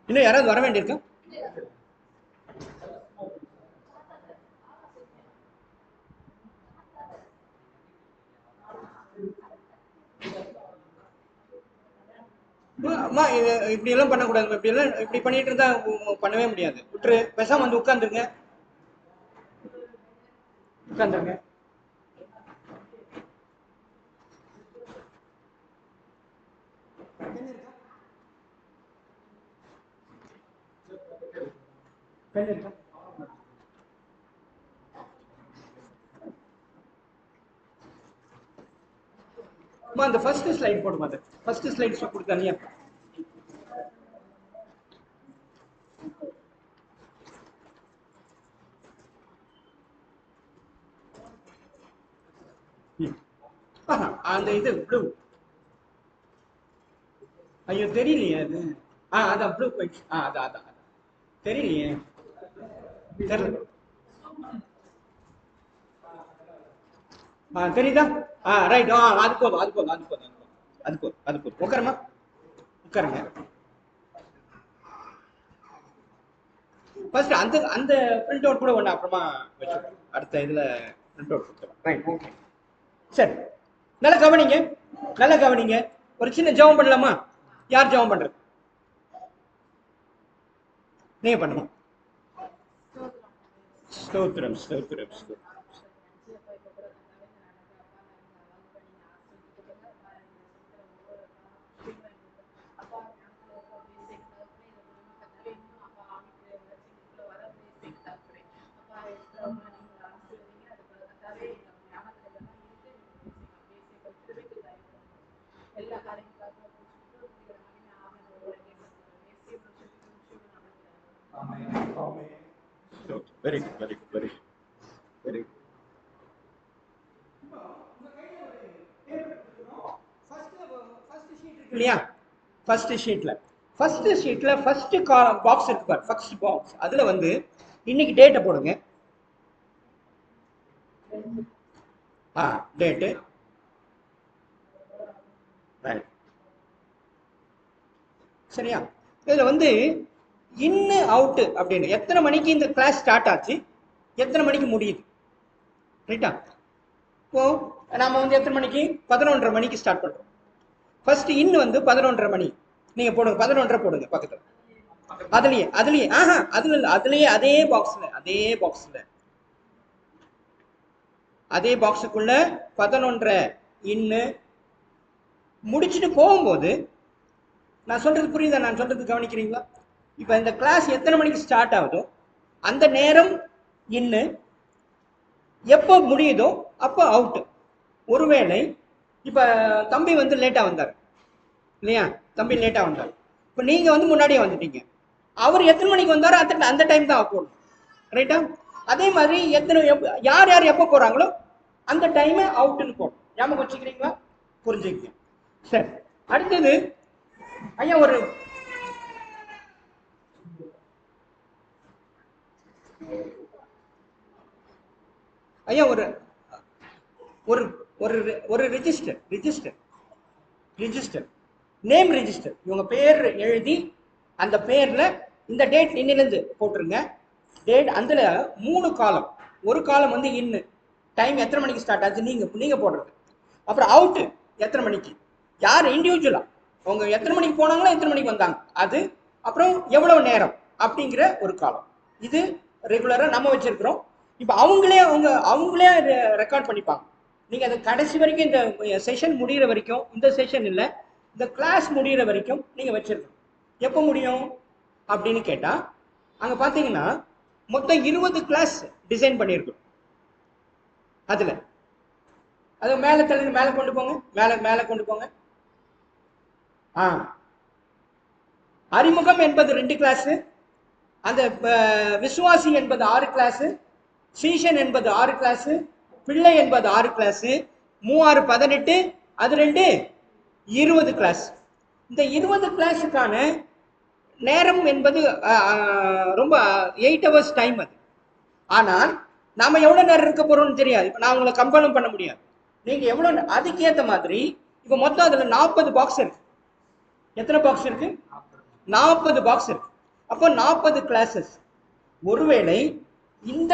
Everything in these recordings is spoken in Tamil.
இன்னும் யாராவது வர வேண்டியிருக்கா? அம்மா இப்படி எல்லாம் பண்ணக்கூடாது. இப்படி எல்லாம் இப்படி பண்ணிட்டு இருந்தா பண்ணவே முடியாது. விட்டுரு, பேசாம வந்து உட்காந்துருங்க. உட்காந்துருங்க. அந்த ஃபர்ஸ்ட் ஸ்லைட் போடுமா? அது ஃபர்ஸ்ட் ஸ்லைட் கொடுத்தா நீ அந்த இது ப்ளூ. ஐயோ தெரியலையே அது. அதான் ப்ளூ போயிடுச்சு. அதான் அதான் தெரியலையே. தெரியல. தெரியுதா? ரைட். அது போதும் அது போதும் அது போதும் அது போதும் அது போதும். உட்காரமா, உட்காருங்க. ஃபர்ஸ்ட் அந்த அந்த பிரிண்ட் அவுட் கூட ஒன்று அப்புறமா வச்சுருக்கோம். அடுத்த இதில் பிரிண்ட் அவுட் கொடுத்துருவோம். Right, okay. சரி, நல்லா கவனிங்க, நல்லா கவனிங்க. ஒரு சின்ன ஜெபம் பண்ணலாமா? யார் ஜெபம் பண்றது? நீங்க பண்ணணும். ஸ்தோத்திரம் ஸ்தோத்திரம் ஸ்தோத்திரம். Very good, very good, very good, very good. இல்லையா? ஃபர்ஸ்ட் ஷீட்ல ஃபர்ஸ்ட் பாக்ஸ் இருக்கு பாரு, ஃபர்ஸ்ட் பாக்ஸ். அதுல வந்து இன்னைக்கு டேட்டை போடுங்க. டேட்டு. சரியா? இதுல வந்து இன்னு அவுட்டு அப்படின்னு எத்தனை மணிக்கு இந்த கிளாஸ் ஸ்டார்ட் ஆச்சு, எத்தனை மணிக்கு முடியுது. ரைட்டா? இப்போ நாம வந்து எத்தனை மணிக்கு? 11:30 மணிக்கு ஸ்டார்ட் பண்றோம். ஃபர்ஸ்ட் இன் வந்து 11:30 மணி. நீங்க போடுங்க, 11:30 போடுங்க பக்கத்துல. அதுலயே அதுலயே அதுல இல்ல, அதுலயே அதே பாக்ஸுக்குள்ள 11:30 இன்னு முடிச்சுட்டு போகும்போது, நான் சொல்றது புரியுதா? நான் சொல்றது கவனிக்கிறீங்களா? இப்ப இந்த கிளாஸ் எத்தனை மணிக்கு ஸ்டார்ட் ஆகுதோ அந்த நேரம் இன்னு, எப்போ முடியுதோ அப்போ அவுட். ஒருவேளை இப்ப தம்பி வந்து லேட்டா வந்தார் இல்லையா? தம்பி லேட்டா வந்தார். இப்ப நீங்க வந்து முன்னாடியே வந்துட்டீங்க. அவர் எத்தனை மணிக்கு வந்தாரோ அந்த டைம் தான் போடணும். ரைட்டா? அதே மாதிரி யார் யார் எப்போ போறாங்களோ அந்த டைம் அவுட்னு போடணும். ஞாபகம் வச்சுக்கிறீங்களா? புரிஞ்சுக்கங்க. சரி, அடுத்தது ஐயா ஒரு ஒரு ஒரு ஒரு ரெஜிஸ்டர் நேம் ரெஜிஸ்டர். இவங்க பேர் எழுதி அந்த பேர்ல இந்த டேட் இன்னிலிருந்து போட்டுருங்க. டேட் அதுல 3 காலம். ஒரு காலம் வந்து இன்னு, டைம் எத்தனை மணிக்கு ஸ்டார்ட் ஆச்சு நீங்க போடுறது. அப்புறம் அவுட்டு எத்தனை மணிக்கு, யார் இண்டிவிஜுவலா அவங்க எத்தனை மணிக்கு போனாங்களோ எத்தனை மணிக்கு வந்தாங்க அது. அப்புறம் எவ்வளவு நேரம் அப்படிங்கிற ஒரு காலம். இது ரெகுலரா நம்ம வச்சிருக்கிறோம். இப்ப அவங்களே ரெக்கார்ட் பண்ணிப்பாங்க. நீங்க அது கடைசி வரைக்கும், இந்த செஷன் முடிகிற வரைக்கும், இந்த செஷன் இல்ல, இந்த கிளாஸ் முடிகிற வரைக்கும் நீங்க வச்சிருக்கணும். எப்போ முடியும் அப்படின்னு கேட்டா, அங்க பாத்தீங்கன்னா மொத்தம் 20 கிளாஸ் டிசைன் பண்ணியிருக்கோம். அதுல அது மேல தள்ளி மேல கொண்டு போங்க, மேல கொண்டு போங்க. அறிமுகம் என்பது 2 கிளாஸ், அந்த விசுவாசி என்பது 6 கிளாஸ், சீஷன் என்பது 6 கிளாஸ், பிள்ளை என்பது 6 கிளாஸ், 3 18, அது 2 20 கிளாஸ். இந்த 20 கிளாஸுக்கான நேரம் என்பது ரொம்ப 8 hours டைம் அது. ஆனால் நாம எவ்வளவு நேரம் இருக்க போறோம்னு தெரியாது. இப்ப நான் உங்களை கம்பலும் பண்ண முடியாது. நீங்க எவ்வளவு அதுக்கேற்ற மாதிரி இப்ப மொத்தம் அதுல 40 பாக்ஸ் இருக்கு. எத்தனை பாக்ஸ் இருக்கு? 40 பாக்ஸ் இருக்கு. அப்போ 40 கிளாஸஸ். ஒருவேளை இந்த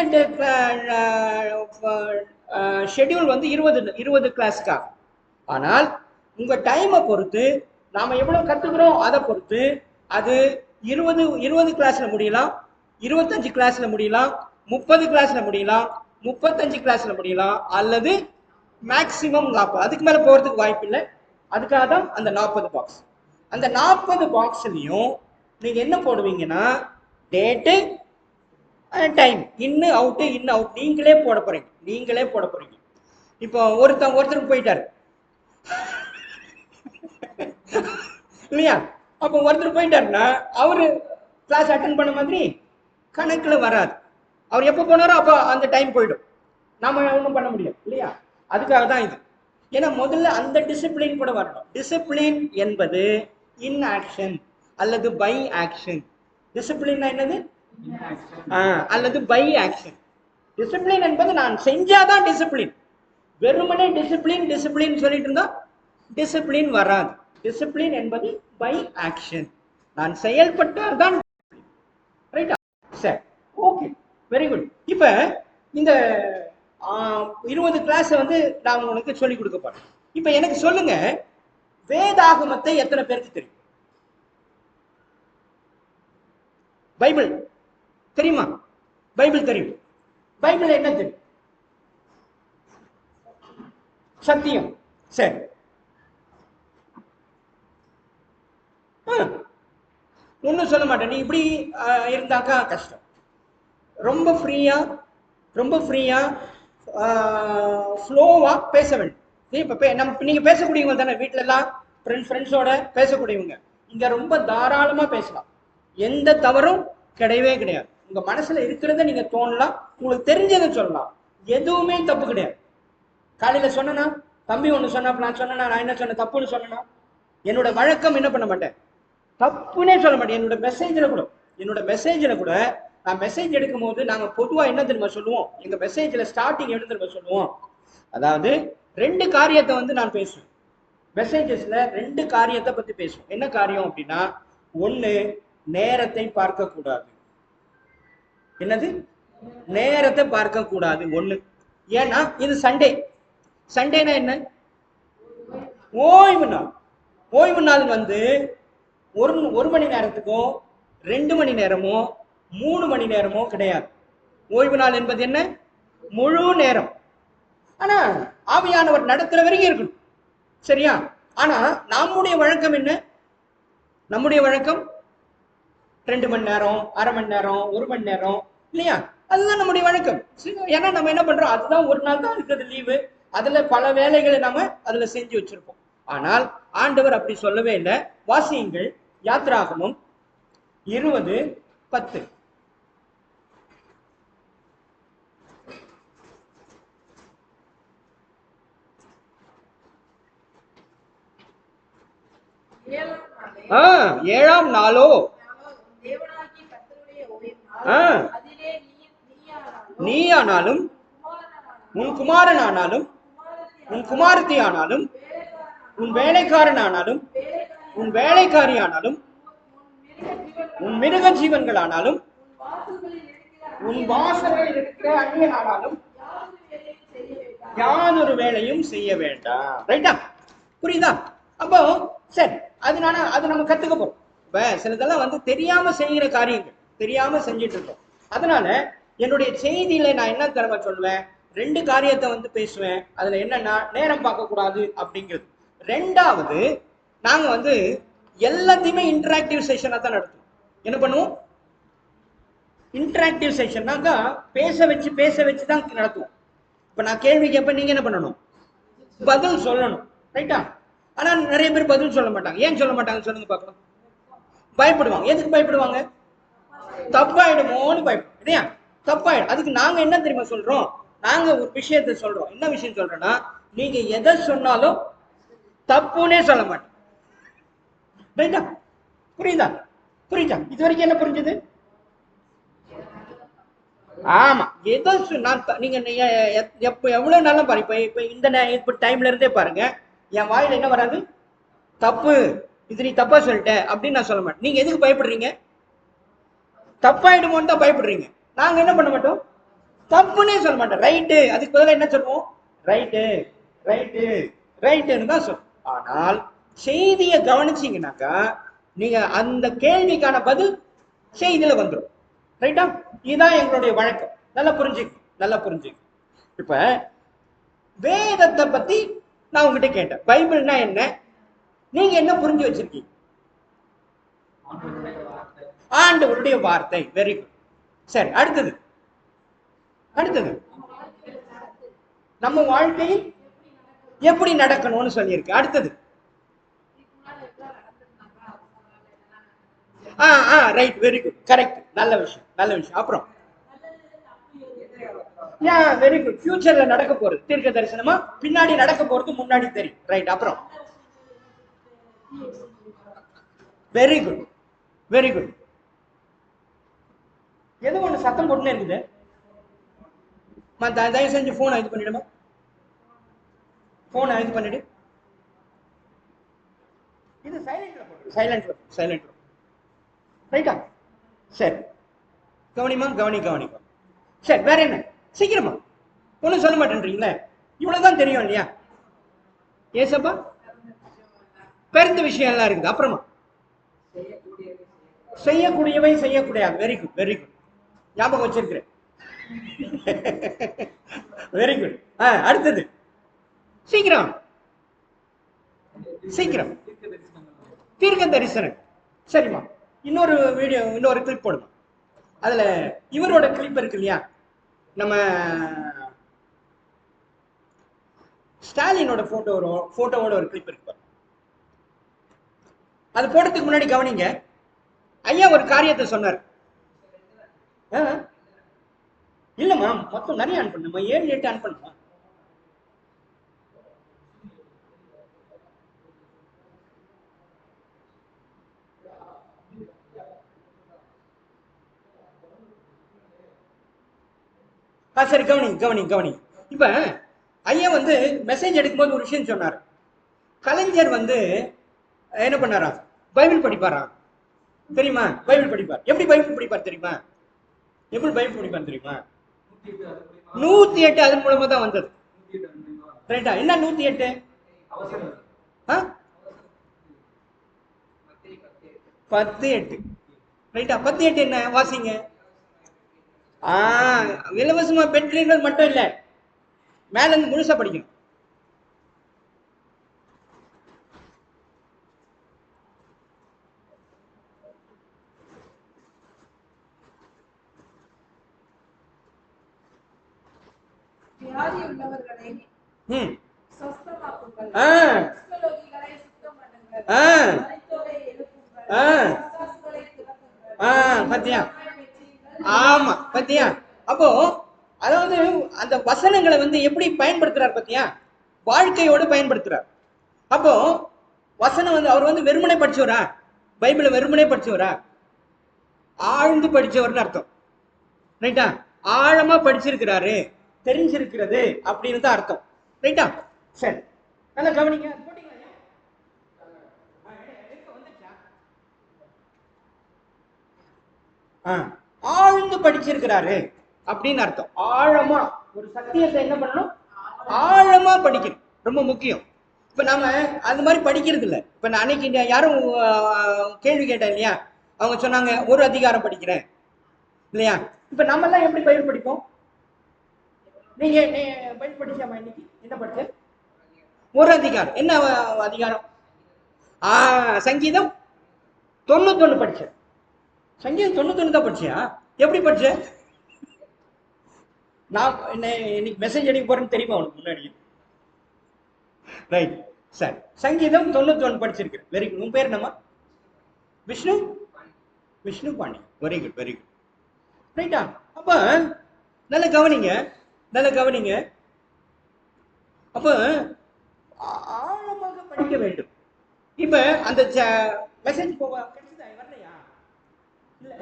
ஷெட்யூல் வந்து 20 கிளாஸ்க்காக. ஆனால் உங்க டைமை பொறுத்து நாம எவ்வளவு கத்துக்கிறோம் அதை பொறுத்து அது 20 கிளாஸ்ல முடியலாம், 25 கிளாஸ்ல முடியலாம், 30 கிளாஸ்ல முடியலாம், 35 கிளாஸ்ல முடியலாம், அல்லது மேக்சிமம் 40. அதுக்கு மேல போறதுக்கு வாய்ப்பு இல்லை. அதுக்காக தான் அந்த 40 பாக்ஸ். அந்த 40 பாக்ஸ்லயும் நீங்க என்ன போடுவீங்கன்னா டேட்டு டைம், இன்னு அவுட்டு இன்னு அவுட் நீங்களே போட போறீங்க. இப்போ ஒருத்தருக்கு போயிட்டாரு இல்லையா? அப்போ ஒருத்தர் போயிட்டாருன்னா அவரு கிளாஸ் அட்டன் பண்ண மாதிரி கணக்குல வராது. அவர் எப்போ போனாரோ அப்போ அந்த டைம் போயிடும். நாம ஒன்றும் பண்ண முடியும் இல்லையா? அதுக்காக தான் இது. ஏன்னா முதல்ல அந்த டிசிப்ளின் கூட வரணும். டிசிப்ளின் என்பது இன் ஆக்ஷன் அல்லது பை ஆக்ஷன். டிசிப்ளின் என்னது? அல்லது பை ஆக்ஷன். டிசிப்ளின் என்பது நான் செஞ்சாதான் டிசிப்ளின். வெறுமனே டிசிப்ளின் சொல்லிட்டு இருந்தா டிசிப்ளின் வராது. டிசிப்ளின் என்பது பை ஆக்ஷன். நான் செயல்பட்டால் தான். ரைட்டா? சரி, ஓகே, வெரி குட். இப்ப இந்த 20 கிளாஸ் வந்து நான் உங்களுக்கு சொல்லிக் கொடுக்க போறேன். இப்ப எனக்கு சொல்லுங்க, வேதாகமத்தை எத்தனை பேருக்கு தெரியும்? பைபிள் தெரியுமா? பைபிள் தெரியும். பைபிள் என்ன தெரியும்? சத்தியம். சரி, ஒன்னும் சொல்ல மாட்டேன். நீ இப்படி இருந்தாக்கா கஷ்டம். ரொம்ப ஃப்ரீயா ஸ்லோவா பேச வேண்டும். இப்ப நீங்க பேசக்கூடியவங்க தானே, வீட்டுல எல்லாம் ஃப்ரெண்ட்ஸோட பேசக்கூடியவங்க. இங்க ரொம்ப தாராளமா பேசலாம். எந்த தவறும் கிடையவே கிடையாது. உங்க மனசுல இருக்கிறத நீங்க தோணலாம், உங்களுக்கு தெரிஞ்சதை சொல்லலாம். எதுவுமே தப்பு கிடையாது. காலையில சொன்னா தம்பி ஒண்ணு சொன்னா, நான் சொன்னா, நான் என்ன சொன்ன தப்புன்னு சொன்னா, என்னோட வழக்கம் என்ன பண்ண மாட்டேன், தப்புனே சொல்ல மாட்டேன். என்னோட மெசேஜ்ல கூட நான் மெசேஜ் எடுக்கும் போது நாங்க பொதுவா என்ன தெரியுமா சொல்லுவோம்? எங்க மெசேஜ்ல ஸ்டார்டிங் என்ன தெரியுமா சொல்லுவோம்? அதாவது 2 காரியத்தை வந்து நான் பேசுவேன். மெசேஜஸ்ல 2 காரியத்தை பத்தி பேசுவோம். என்ன காரியம் அப்படின்னா, ஒண்ணு, நேரத்தை பார்க்க கூடாது. என்னது? நேரத்தை பார்க்க கூடாது. ஒண்ணு. ஏன்னா இது சண்டேனா என்ன? ஓய்வு நாள் வந்து ஒரு மணி நேரத்துக்கோ 2 மணி நேரமோ 3 மணி நேரமோ கிடையாது. ஓய்வு நாள் என்பது என்ன? முழு நேரம். ஆனா ஆவியானவர் நடத்துற வரைக்கும் இருக்கணும். சரியா? ஆனா நம்முடைய வழக்கம் என்ன? நம்முடைய வழக்கம் 2 மணி நேரம், அரை மணி நேரம், 1 மணி நேரம், இல்லையா? அதுதான் நம்முடைய வழக்கம். ஏன்னா நம்ம என்ன பண்றோம், அதுதான் ஒரு நாள் தான் இருக்கிறது லீவு. அதுல பல வேலைகளை நாம அதுல செஞ்சு வச்சிருப்போம். ஆனால் ஆண்டவர் அப்படி சொல்லவே இல்லை. வாசியுங்கள், யாத்ராகமம் 20:10. ஏழாம் நாளோ நீயானாலும் உன் குமாரனானாலும் உன் குமாரத்தி ஆனாலும் உன் வேலைக்காரனானாலும் உன் வேலைக்காரியானாலும் உன் மிருக ஜீவன்களானாலும் உன் வாசலில் இருக்கிற அந்நியனானாலும் யாதொரு வேலையும் செய்ய வேண்டாம். ரைட்டா? புரியுதா? அப்போ சரி, அது நம்ம கத்துக்க போறோம். இப்ப சிலதெல்லாம் வந்து தெரியாம செய்கிற காரியங்கள், தெரியாம செஞ்சிட்டு இருக்கோம். அதனால என்னுடைய செய்தியில நான் என்ன தரவா சொல்லுவேன், 2 காரியத்தை வந்து பேசுவேன். அதுல என்னன்னா, நேரம் பார்க்க கூடாது அப்படிங்கிறது. 2வது, நாங்க வந்து எல்லாத்தையுமே இன்டராக்டிவ் செஷனா தான் நடத்துவோம். என்ன பண்ணுவோம்? இன்டராக்டிவ் செஷன்னாக்கா பேச வச்சு தான் நடத்துவோம். இப்ப நான் கேள்வி கேட்பேன், நீங்க என்ன பண்ணணும்? பதில் சொல்லணும். ரைட்டா? ஆனா நிறைய பேர் பதில் சொல்ல மாட்டாங்க. ஏன் சொல்ல மாட்டாங்க சொல்லுங்க பார்க்கலாம். பயப்படுவாங்க. எதுக்கு பயப்படுவாங்க? தப்பாயிடுமோன்னு பயப்படும், இல்லையா? தப்பாயிடும். அதுக்கு நாங்க என்ன தெரியுமா சொல்றோம்? நாங்க ஒரு விஷயத்த சொல்றோம். என்ன விஷயம் சொல்றோம்னா, நீங்க எதை சொன்னாலும் தப்புன்னே சொல்ல மாட்டோம். ரைட்டா? புரியுதா? இது வரைக்கும் என்ன புரிஞ்சது? ஆமா, எதை நீங்க எவ்வளவு நல்லா பாருங்க. இப்ப இந்த டைம்ல இருந்தே பாருங்க, என் வாயில என்ன வராது? தப்பு, இது நீ தப்பா சொல்லிட்ட அப்படின்னு நான் சொல்ல மாட்டேன். நீங்க எதுக்கு பயப்படுறீங்க? தப்பாயிடுமோன்னு தான் பயப்படுறீங்க. நாங்க என்ன பண்ண மாட்டோம், தப்புன்னே சொல்ல மாட்டோம். ரைட்டு, அதுக்கு பதிலாக என்ன சொல்லுவோம், ரைட்டு ரைட்டு ரைட்டுன்னு தான் சொல்லுவோம். ஆனால் செய்தியை கவனிச்சீங்கன்னாக்கா நீங்க அந்த கேள்விக்கான பதில் செய்தியில வந்துடும். ரைட்டா? இதுதான் எங்களுடைய வழக்கம். நல்லா புரிஞ்சுக்கணும், நல்லா புரிஞ்சுக்கணும். இப்ப வேதத்தை பத்தி நான் உங்ககிட்ட கேட்டேன், பைபிள்னா என்ன, நீங்க என்ன புரிஞ்சு வச்சிருக்கீங்க? ஆண்டவருடைய வார்த்தை. Very good. சரி, அடுத்தது அடுத்தது நம்ம வாழ்க்கையில் எப்படி நடக்கணும்னு சொல்லியிருக்கு. அடுத்தது ரைட், வெரி குட், கரெக்ட், நல்ல விஷயம், நல்ல விஷயம். அப்புறம் வெரி குட், ஃபியூச்சர்ல நடக்க போறது தீர்க்க தரிசனமா, பின்னாடி நடக்க போறது முன்னாடி தெரியும். ரைட், அப்புறம் வெரி குட், வெரி குட். எது ஒண்ணு சத்தம் போட்டுனே இருக்குது. தயவு செஞ்சு போனை இது பண்ணிடுமா, போனை இது பண்ணிடு. இது சைலண்ட்ல போட்டு, சைலண்ட்ல சைலண்ட். ரைட்டா? சரி, கவனிமா, கவனி கவனி. சரி, வேற என்ன, சீக்கிரமா. ஒன்னும் சொல்ல மாட்டேன்றீங்களே, இவ்வளவுதான் தெரியும் இல்லையா? ஏசப்பா பிறந்த விஷயம் எல்லாம் இருக்குது. அப்புறமா செய்யக்கூடியவை செய்யக்கூடியது. வெரி குட், வெரி குட், ஞாபகம் வச்சிருக்கிறேன். Very good. அடுத்தது சீக்கிரம் சீக்கிரம், தீர்க்க தரிசனம். சரிம்மா, இன்னொரு வீடியோ, இன்னொரு கிளிப் போடுமா. அதுல இவரோட கிளிப் இருக்கு இல்லையா, நம்ம ஸ்டாலினோட போட்டோவோட ஒரு கிளிப் இருக்கு. அது போடுறதுக்கு முன்னாடி கவனிங்க, ஐயா ஒரு காரியத்தை சொன்னார். இல்லம்மா, மொத்தம் நிறைய ஆன் பண்ணுமா, 7 8 ஆன் பண்ணுமா. சரி, கவனி கவனி கவனி. இப்ப ஐயா வந்து மெசேஜ் எடுக்கும்போது ஒரு விஷயம் சொன்னார். கலைஞர் வந்து என்ன பண்ணாரா, பைபிள் படிப்பாரா தெரியுமா? பைபிள் படிப்பார். எப்படி பைபிள் படிப்பார் தெரியுமா? எப்படி பைபிள் படிப்பார் தெரியுமா? 108 அதன் மூலமா தான் வந்தது. ரைட்டா? என்ன 108? 10:8. ரைட்டா? 10:8 என்ன வாசிங்க. இலவசமா பெற்றீர்கள் மட்டும் இல்ல, மேல இருந்து முழுசா படிக்கணும். பத்தியா? ஆமா, பத்தியா? அப்போ அதாவது அந்த வசனங்களை வந்து எப்படி பயன்படுத்துறார் பத்தியா? வாழ்க்கையோடு பயன்படுத்துறார். அப்போ வசனம் வந்து அவர் வந்து வெறுமனே படிச்சவரா, பைபிளை வெறுமனே படிச்சவரா? ஆழ்ந்து படிச்சவர்னு அர்த்தம். ரைட்டா? ஆழமா படிச்சிருக்கிறாரு, தெரிஞ்சிருக்கிறது அப்படின்னு தான் அர்த்தம். ரைட்டா? சரி, நல்லா கவனிங்க. ஆழ்ந்து படிச்சிருக்கிறாரு அப்படின்னு அர்த்தம். ஆழமா ஒரு சத்தியத்தை என்ன பண்ணணும், ஆழமா படிக்கணும், ரொம்ப முக்கியம். இப்ப நாம அது மாதிரி படிக்கிறது இல்ல. இப்ப நான் அன்னைக்கு யாரும் கேள்வி கேட்டேன் இல்லையா, அவங்க சொன்னாங்க ஒரு அதிகாரம் படிக்கிறேன் இல்லையா. இப்ப நம்ம எல்லாம் எப்படி பைபிள் படிப்போம்? நீங்க பைபிள் படிச்சாமா இன்னைக்கு? என்ன படிச்ச? ஒரு அதிகாரம். என்ன அதிகாரம்? சங்கீதம் 91 படிச்சேன். சங்கீதம் 91 தான் படிச்சியா? எப்படி படிச்ச? நான் இன்னைக்கு மெசேஜ் அடிக்க போறேன்னு தெரியுமா உனக்கு முன்னாடி? ரைட், சரி. சங்கீதம் 91 படிச்சிருக்கிறேன். Very good. உன் பேர் என்னம்மா? Vishnu? Vishnu Pandi. Very good, very good. ரைட்டா? அப்ப நல்ல கவனிங்க, நல்ல கவனிங்க. அப்ப ஆழமாக படிக்க வேண்டும். இப்ப அந்த மெசேஜ் போக கிடைச்சதா, வரலையா? இல்ல,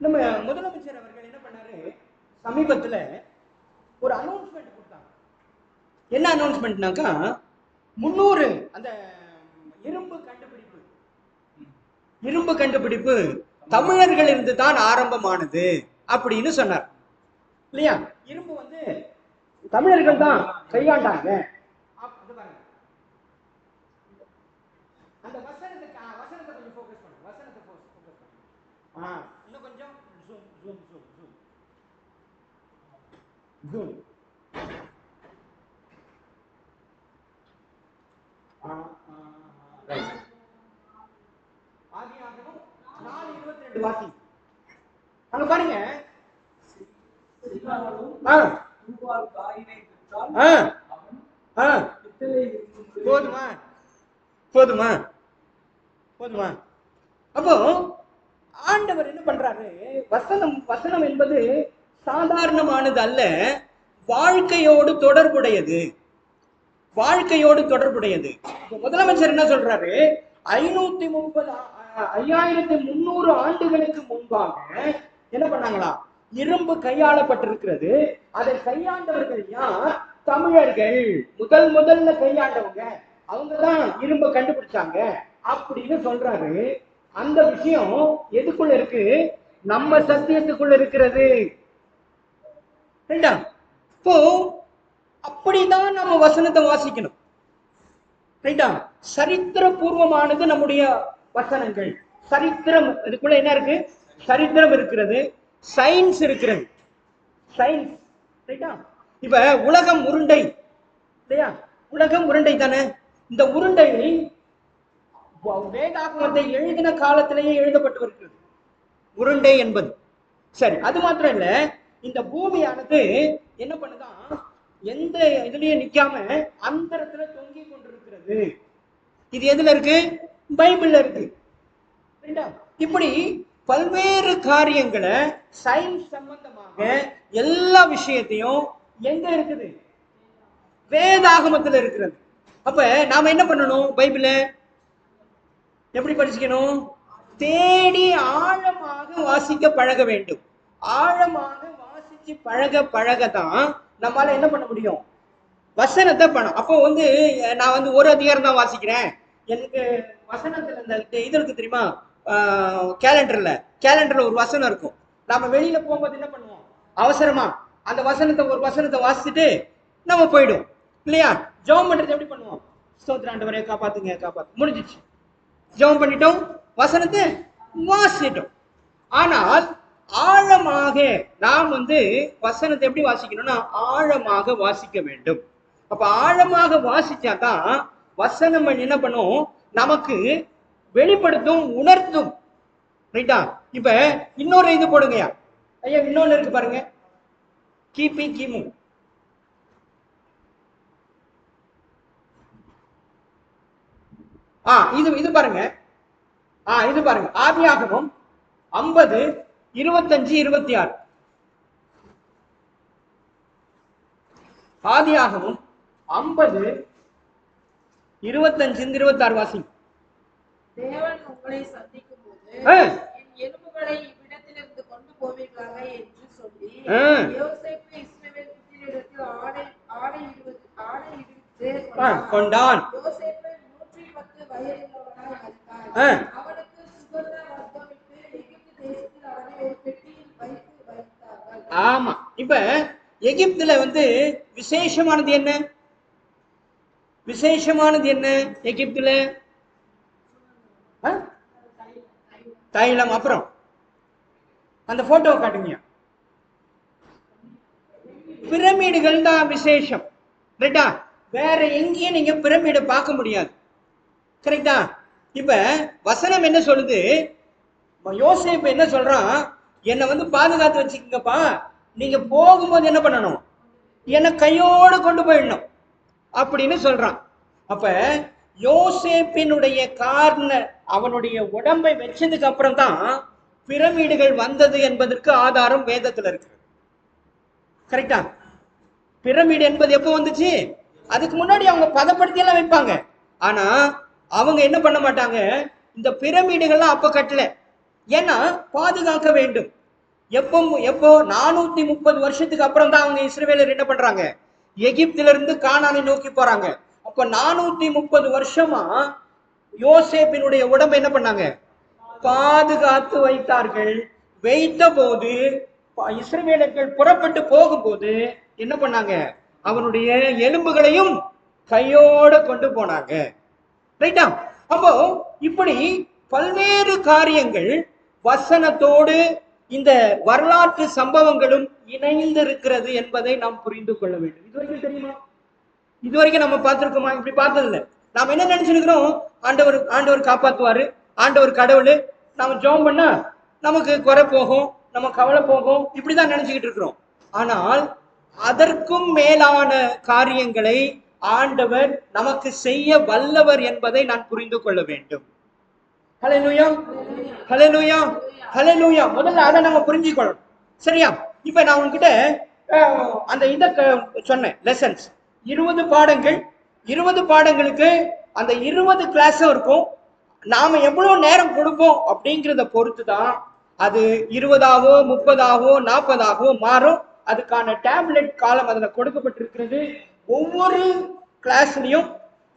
நம்ம முதலமைச்சர் அவர்கள் என்ன பண்ணாரு, சமீபத்துல ஒரு அனௌன்ஸ்மெண்ட் கொடுத்தாங்க. என்ன அனௌன்ஸ்மெண்ட்னாக்கா 300 அந்த இரும்பு கண்டுபிடிப்பு தமிழர்கள் இருந்து தான் ஆரம்பமானது அப்படின்னு சொன்னார் இல்லையா. இரும்பு வந்து தமிழர்கள் தான் கையாண்டாங்க. அந்த வசனத்தை கொஞ்சம் ஃபோக்கஸ் பண்ணுங்க. வசனத்தை ஃபோக்கஸ் பண்ணுங்க. இன்னும் கொஞ்சம் zoom zoom zoom zoom zoom. ஆதியாகமம் 4:22 வாசி. அங்க பாருங்க. போதுமா போதுமா போதுமா. அப்போ ஆண்டவர் என்ன பண்றாரு, வசனம் என்பது சாதாரணமானது அல்ல, வாழ்க்கையோடு தொடர்புடையது. முதலமைச்சர் என்ன சொல்றாரு, 5300 ஆண்டுகளுக்கு முன்பாக என்ன பண்ணாங்களா, இரும்பு கையாளப்பட்டிருக்கிறது. அதை கையாண்டவர்கள் யார்? தமிழர்கள். முதல்ல கையாண்டவங்க அவங்கதான் இரும்பை கண்டுபிடிச்சாங்க அப்படின்னு சொல்றாரு. அந்த விஷயம் எதுக்குள்ள இருக்கு? நம்ம சத்தியத்துக்குள்ள இருக்கிறது. இப்போ அப்படிதான் நம்ம வசனத்தை வாசிக்கணும். ரைட்டா? சரித்திர பூர்வமானது நம்முடைய வசனங்கள். சரித்திரம், இதுக்குள்ள என்ன இருக்கு? சரித்திரம் இருக்கிறது, சயின்ஸ் இருக்கிறது. சயின்ஸ், ரைட்டா? இப்ப உலகம் உருண்டை இல்லையா? உலகம் உருண்டை தானே. இந்த உருண்டை வேதாகமத்தை எழுதின காலத்திலேயே எழுதப்பட்டு இருக்கிறது, உருண்டை என்பது. சரி, அது மாத்திரம் இல்ல, இந்த பூமியானது என்ன பண்ணுதான், எந்த இதுலயும் நிக்காம அந்தரத்துல தொங்கி கொண்டிருக்கிறது. இது எதுல இருக்கு? பைபிள்ல இருக்கு. இப்படி பல்வேறு காரியங்களை சயின்ஸ் சம்பந்தமாக எல்லா விஷயத்தையும் எங்க இருக்குது? வேதாகமத்துல இருக்கிறது. அப்ப நாம என்ன பண்ணணும்? பைபிள எப்படி படிச்சுக்கணும்? தேடி ஆழமாக வாசிக்க பழக வேண்டும். ஆழமாக வாசிச்சு பழகதான் நம்மளால என்ன பண்ண முடியும்? வசனத்தை பண்ணும். அப்போ வந்து நான் வந்து ஒரு அதிகாரம் தான் வாசிக்கிறேன், எனக்கு வசனத்துல இந்த இது இருக்கு தெரியுமா, கேலண்டர்ல ஒரு வசனம் இருக்கும். நாம வெளியில போகும்போது என்ன பண்ணுவோம்? அவசரமா அந்த ஒரு வசனத்தை வாசிச்சுட்டு நம்ம போயிடும் இல்லையா? ஜெபம் பண்றது எப்படி பண்ணுவோம்? ஸ்தோத்திரம் ஆண்டவரே, காப்பாத்து, முடிஞ்சிச்சு. ஜெபம் பண்ணிட்டோம், வசனத்தை வாசிட்டோம். ஆனால் ஆழமாக நாம் வந்து வசனத்தை எப்படி வாசிக்கணும்னா ஆழமாக வாசிக்க வேண்டும். அப்ப ஆழமாக வாசிச்சாதான் வசனம் என்ன பண்ணும்? நமக்கு வெளிப்படுத்தும், உணர்த்தும். ரைட்டா? இப்ப இன்னொரு இது போடுங்கயா ஐயா, இன்னொன்னு இருக்கு பாருங்க, கிபி கிமு. இது பாருங்க. இது பாருங்க, ஆதியாகமம் 50, 25, 26. ஆதியாகமம் 50, 25, 26 வாசி. தேவன் உங்களை சந்திக்கும் போது என் எலும்புகளை இவ்விடத்திலிருந்து கொண்டு போவீர்களாக என்று சொல்லி யோசேப்பு இஸ்ரவேல் புத்திரரிடத்தில் ஆடை இடித்து கொண்டான். யோசேப்பு 110 வயதுள்ளவனாய் இருந்தான். அவனுக்கு சுகந்த வர்க்கமிட்டு எகிப்து தேசத்தில் அவனை ஒரு பெட்டியில் வைத்தார்கள். ஆமா, இப்ப எகிப்துல வந்து விசேஷமானது என்ன? எகிப்துல தைலம். அப்புறம் அந்த போட்டோ காட்டுங்க. பிரமிடுகள் தான் விசேஷம். ரைட்டா? வேற எங்கேயும் நீங்க பிரமிடை பார்க்க முடியாது. கரெக்டா? இப்ப வசனம் என்ன சொல்லுது? யோசேப்பு என்ன சொல்றான்? என்னை வந்து பாதுகாத்து வச்சுக்கங்கப்பா, நீங்க போகும்போது என்ன பண்ணணும்? என்னை கையோடு கொண்டு போயிடணும் அப்படின்னு சொல்றான். அப்ப யோசேப்பினுடைய அவனுடைய உடம்பை வச்சதுக்கு அப்புறம் தான் பிரமிடுகள் வந்தது என்பதற்கு ஆதாரம் வேதத்துல இருக்கு. கரெக்டா? பிரமிடு என்பது எப்போ வந்துச்சு? அதுக்கு முன்னாடி அவங்க பதப்படுத்தி எல்லாம் வைப்பாங்க. ஆனா அவங்க என்ன பண்ண மாட்டாங்க, இந்த பிரமிடுகள்லாம் அப்ப கட்டல. ஏன்னா பாதுகாக்க வேண்டும். எப்போ 430 வருஷத்துக்கு அப்புறம் தான் அவங்க இஸ்ரவேலர் என்ன பண்றாங்க? எகிப்திலிருந்து கானானை நோக்கி போறாங்க. அப்ப 430 வருஷமா யோசேப்பினுடைய உடம்பை என்ன பண்ணாங்க? பாதுகாத்து வைத்தார்கள். வைத்த போது இஸ்ரவேலர்கள் புறப்பட்டு போகும்போது என்ன பண்ணாங்க? அவனுடைய எலும்புகளையும் கையோட கொண்டு போனாங்க. ரைட்டா? அப்போ இப்படி பல்வேறு காரியங்கள் வசனத்தோடு இந்த வரலாற்று சம்பவங்களும் இணைந்து இருக்கிறது என்பதை நாம் புரிந்து கொள்ள வேண்டும். இதுவரைக்கும் தெரியுமா? இதுவரைக்கும் நம்ம பார்த்திருக்கோமா? இப்படி பார்த்தது இல்லை. நாம் என்ன நினைச்சிருக்கிறோம்? ஆண்டவர் காப்பாத்துவாரு, ஆண்டவர் கடவுள், நாம ஜெபம் பண்ணா நமக்கு குறை போகும், நம்ம கவலை போகும், இப்படிதான் நினைச்சுக்கிட்டு இருக்கிறோம். ஆனால் அதற்கும் மேலான காரியங்களை ஆண்டவர் நமக்கு செய்ய வல்லவர் என்பதை நான் புரிந்து கொள்ள வேண்டும். ஹல்லேலூயா, ஹல்லேலூயா, ஹல்லேலூயா. முதல்ல அதை நம்ம புரிஞ்சுக்கணும். சரியா? இப்ப நான் உங்ககிட்ட அந்த இதை சொன்னேன், லெசன்ஸ் 20 பாடங்கள். 20 பாடங்களுக்கு அந்த 20 கிளாஸும் இருக்கும். நாம எவ்வளவு நேரம் கொடுப்போம் அப்படிங்கிறத பொறுத்து தான் அது 20ஆவோ 30ஆவோ 40ஆவோ மாறும். அதுக்கான டேப்லெட் காலம் அதுல கொடுக்கப்பட்டிருக்கிறது. ஒவ்வொரு கிளாஸ்லயும்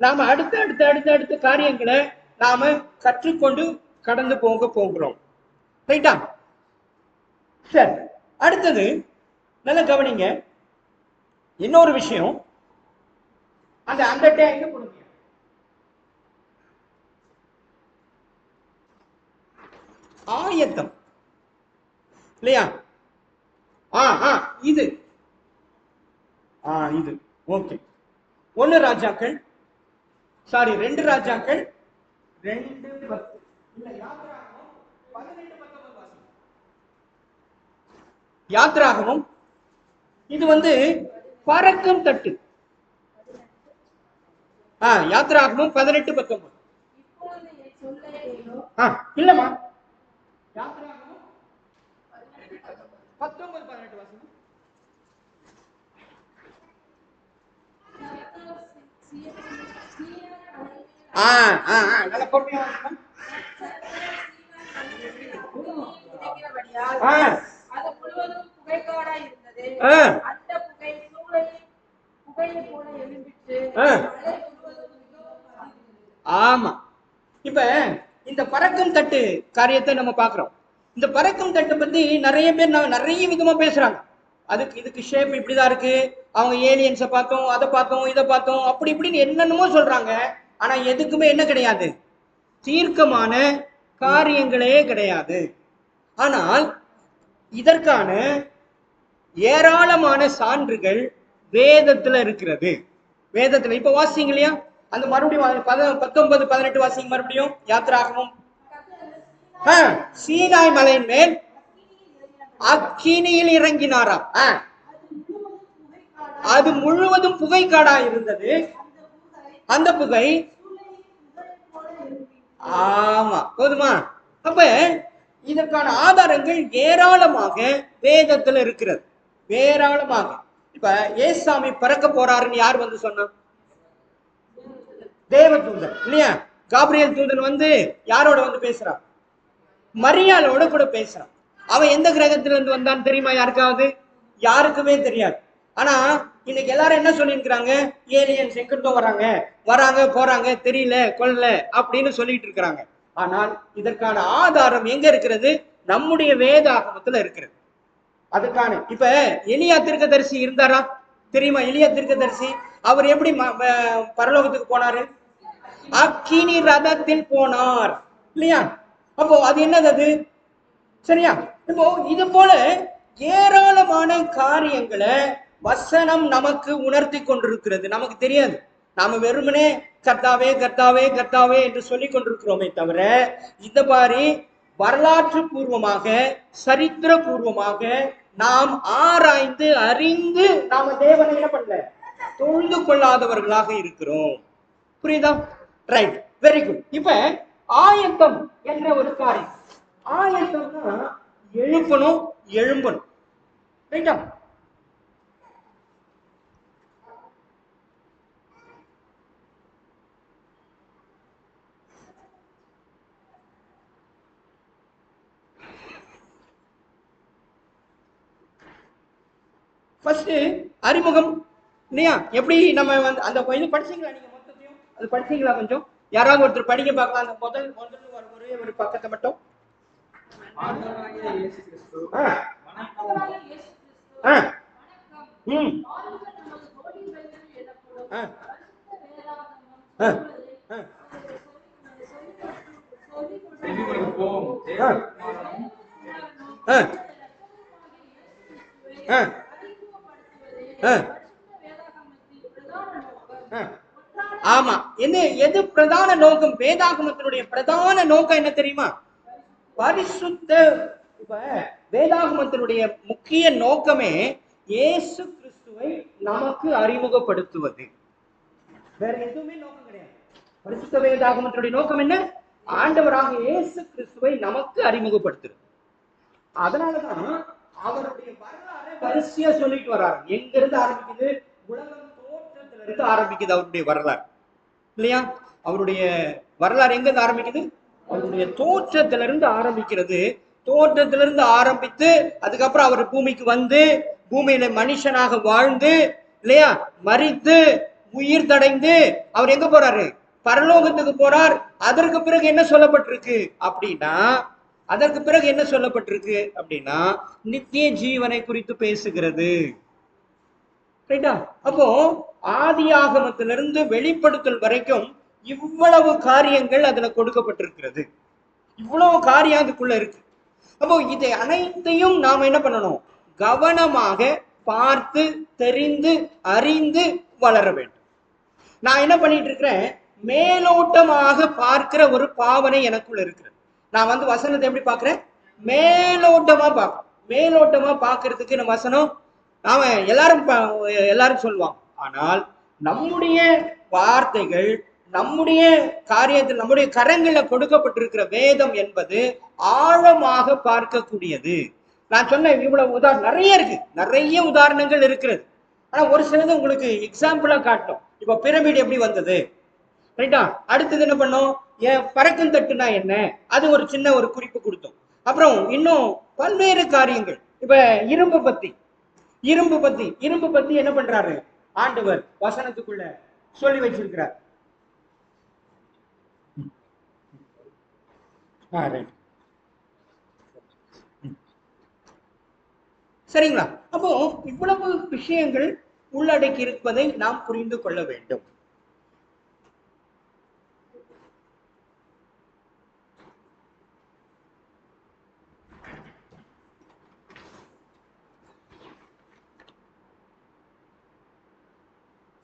நாம அடுத்த காரியங்களை நாம கற்றுக்கொண்டு கடந்து போகிறோம். ரைட்டா? சரி, அடுத்தது நல்ல கவனிங்க. இன்னொரு விஷயம், அந்த டேங்க கொடுங்க. ஆயத்தம் இல்லையா? இது இது ஓகே. 1 ராஜாக்கள், சாரி 2 ராஜாக்கள் 2:10. இல்ல, யாத்ராகமம் 18:19 வாசி. யாத்ராகமம் இது பறக்கும் தட்டு. யாத்ராகமம் 18:19. இல்லம்மா, யாத்ராகமம் 19:18 வாசி. நல்ல பொறுமையா வாசிக்கணும். அது முழுவதும் புகைக்காடாய் இருந்தது. அந்த புகை சூளையின் புகையை போல எழும்பிட்டு மலை முழுவதும் மிகவும் பரவியிருந்தது. ஆமா, இப்ப இந்த பறக்கும் தட்டு காரியத்தை நம்ம பார்க்கிறோம். இந்த பறக்கும் தட்டு பத்தி நிறைய பேர் நிறைய விதமா பேசுறாங்க. இதுக்கு ஷேப் இப்படிதான் இருக்கு, அவங்க ஏலியன்ஸை பார்த்தோம், அதை பார்த்தோம், இதை பார்த்தோம், அப்படி இப்படின்னு என்னென்னமோ சொல்றாங்க. ஆனா எதுக்குமே என்ன கிடையாது? தீர்க்கமான காரியங்களே கிடையாது. ஆனால் இதற்கான ஏராளமான சான்றுகள் வேதத்துல இருக்கிறது. வேதத்துல இப்ப வாசிங்க இல்லையா? அந்த மறுபடியும் 19:18 வாசிங்க மறுபடியும். யாத்ராகமம். சீனாய் மலையின் மேல் அக்கினியில் இறங்கினாராம். அது முழுவதும் புகைக்காடா இருந்தது. அந்த புகை ஆமா, போதுமா? அப்ப இதற்கான ஆதாரங்கள் ஏராளமாக வேதத்துல இருக்கிறது, ஏராளமாக. இப்ப ஏசாமி பறக்க போறாருன்னு யார் சொன்னா? தேவதூதன் இல்லையா? காபிரியல் தூதன் யாரோட பேசுறான்? மரியாளோட கூட பேசுறான். அவன் எந்த கிரகத்துல இருந்து வந்தான்னு தெரியுமா யாருக்காவது? யாருக்குமே தெரியாது. ஆனா இன்னைக்கு எல்லாரும் என்ன சொல்லிருக்கிறாங்க? ஏலியன்ஸ் எங்கிட்ட வராங்க போறாங்க, தெரியல கொல்ல அப்படின்னு சொல்லிட்டு இருக்கிறாங்க. ஆனால் இதற்கான ஆதாரம் எங்க இருக்கிறது? நம்முடைய வேதாகமத்துல இருக்கிறது. அதுக்கான இப்ப எலியா தீர்க்கதரிசி இருந்தாரா? தெரியுமா? எலியா தீர்க்கதரிசி அவர் எப்படி பரலோகத்துக்கு போனாரு? அக்கினி ரதத்தில் போனார் இல்லையா? அப்போ அது என்னது? அது சரியா? இப்போ இது போல ஏராளமான காரியங்களை வசனம் நமக்கு உணர்த்தி கொண்டிருக்கிறது. நமக்கு தெரியாது. நாம வெறுமனே கர்த்தாவே கர்த்தாவே கர்த்தாவே என்று சொல்லிக் கொண்டிருக்கிறோமே தவிர இந்த மாதிரி வரலாற்று பூர்வமாக சரித்திர பூர்வமாக நாம் ஆராய்ந்து அறிந்து நாம தேவனை என்ன பண்ணல, தொழுது கொள்ளாதவர்களாக இருக்கிறோம். புரியுதா? Right, very good. இப்ப ஆயத்தம் என்ற ஒரு காரியம். ஆயத்தம்னா எழுப்பணும், எழும்பணும். ரைட்டா? ஃபர்ஸ்ட் அறிமுகம். இல்லையா? எப்படி நம்ம வந்து அந்த இது படிச்சீங்களா நீங்க மொத்தத்தையும்? அது படிச்சீங்களா கொஞ்சம்? யாராவது ஒருத்தர் படிக்க பார்க்கலாம். அந்த முதல் ஒரே ஒரு பக்கத்தை மட்டும். ஆண்டவராகிய இயேசு கிறிஸ்து ஆ, வணக்கம். ஆண்டவராகிய இயேசு கிறிஸ்து ஆ, வணக்கம். ம், பாருங்கள், நமது கோடி பைபிள் எனப்படும் ஆ, பரிசுத்த வேதாகமம் ஆ, சொல்வதை ஆ, செவி கொடுப்போம். ஆ, தேவகுமாரனும் ஆ, ஆ, ஆ, ஆ. ஆமா. எது பிரதான நோக்கம்? வேதாகமத்தினுடைய பிரதான நோக்கம் என்ன தெரியுமா? பரிசுத்த. இப்ப வேதாகமத்தினுடைய முக்கிய நோக்கமே இயேசு கிறிஸ்துவை நமக்கு அறிமுகப்படுத்துவது. வேற எதுவுமே நோக்கம் கிடையாது. பரிசுத்த வேதாகமத்தினுடைய நோக்கம் என்ன? ஆண்டவராக இயேசு கிறிஸ்துவை நமக்கு அறிமுகப்படுத்துறது. அதனாலதான் அவருடைய வரலாறை வரிசையா சொல்லிட்டு வர்றாரு. எங்க இருந்து ஆரம்பிக்குது? உலகம் தோற்றத்துல இருந்து ஆரம்பிக்குது அவருடைய வரலாறு, இல்லையா? அவருடைய வரலாறு எங்க இருந்து ஆரம்பிக்குது? அவருடைய தோற்றத்திலிருந்து ஆரம்பிக்கிறது. தோற்றத்திலிருந்து ஆரம்பித்து அதுக்கப்புறம் அவர் பூமிக்கு வந்து பூமியில மனுஷனாக வாழ்ந்து, இல்லையா, மரித்து உயிர் தடைந்து அவர் எங்க போறாரு? பரலோகத்துக்கு போறார். அதற்கு பிறகு என்ன சொல்லப்பட்டிருக்கு அப்படின்னா, அதற்கு பிறகு என்ன சொல்லப்பட்டிருக்கு அப்படின்னா, நித்திய ஜீவனை குறித்து பேசுகிறது. ரைட்டா? அப்போ ஆதியாகமத்திலிருந்து வெளிப்படுத்தல் வரைக்கும் இவ்வளவு காரியங்கள் அதுல கொடுக்கப்பட்டிருக்கிறது. இவ்வளவு காரியம் அதுக்குள்ள இருக்கு. அப்போ இதை அனைத்தையும் நாம என்ன பண்ணணும்? கவனமாக பார்த்து தெரிந்து அறிந்து வளர வேண்டும். நான் என்ன பண்ணிட்டு இருக்கிறேன்? மேலோட்டமாக பார்க்கிற ஒரு பாவனை எனக்குள்ள இருக்கிறது. நான் வந்து வசனத்தை எப்படி பார்க்கிறேன்? மேலோட்டமா பார்க்கிறேன். மேலோட்டமா பார்க்கறதுக்கு நம்ம வசனம் நாம எல்லாரும் சொல்லுவாங்க. ஆனால் நம்முடைய வார்த்தைகள், நம்முடைய காரியத்தில், நம்முடைய கரங்கள்ல கொடுக்கப்பட்டிருக்கிற வேதம் என்பது ஆழமாக பார்க்கக்கூடியது. நான் சொன்ன இவ்வளவு உதாரணம் நிறைய இருக்கு, நிறைய உதாரணங்கள் இருக்கிறது. ஆனா ஒரு சிலது உங்களுக்கு எக்ஸாம்பிளா காட்டும். இப்ப பிரமிட் எப்படி வந்தது, ரைட்டா? அடுத்தது என்ன பண்ணோம்? பறக்கும் தட்டுனா என்ன, அது ஒரு சின்ன ஒரு குறிப்பு கொடுத்தோம். அப்புறம் இன்னும் பல்வேறு காரியங்கள். இப்ப இரும்பு பத்தி என்ன பண்றாரு ஆண்டவர் வசனத்துக்குள்ள சொல்லி வச்சிருக்கிறார். சரிங்களா? அப்போ இவ்வளவு விஷயங்கள் உள்ளடக்கி இருப்பதை நாம் புரிந்து கொள்ள வேண்டும்.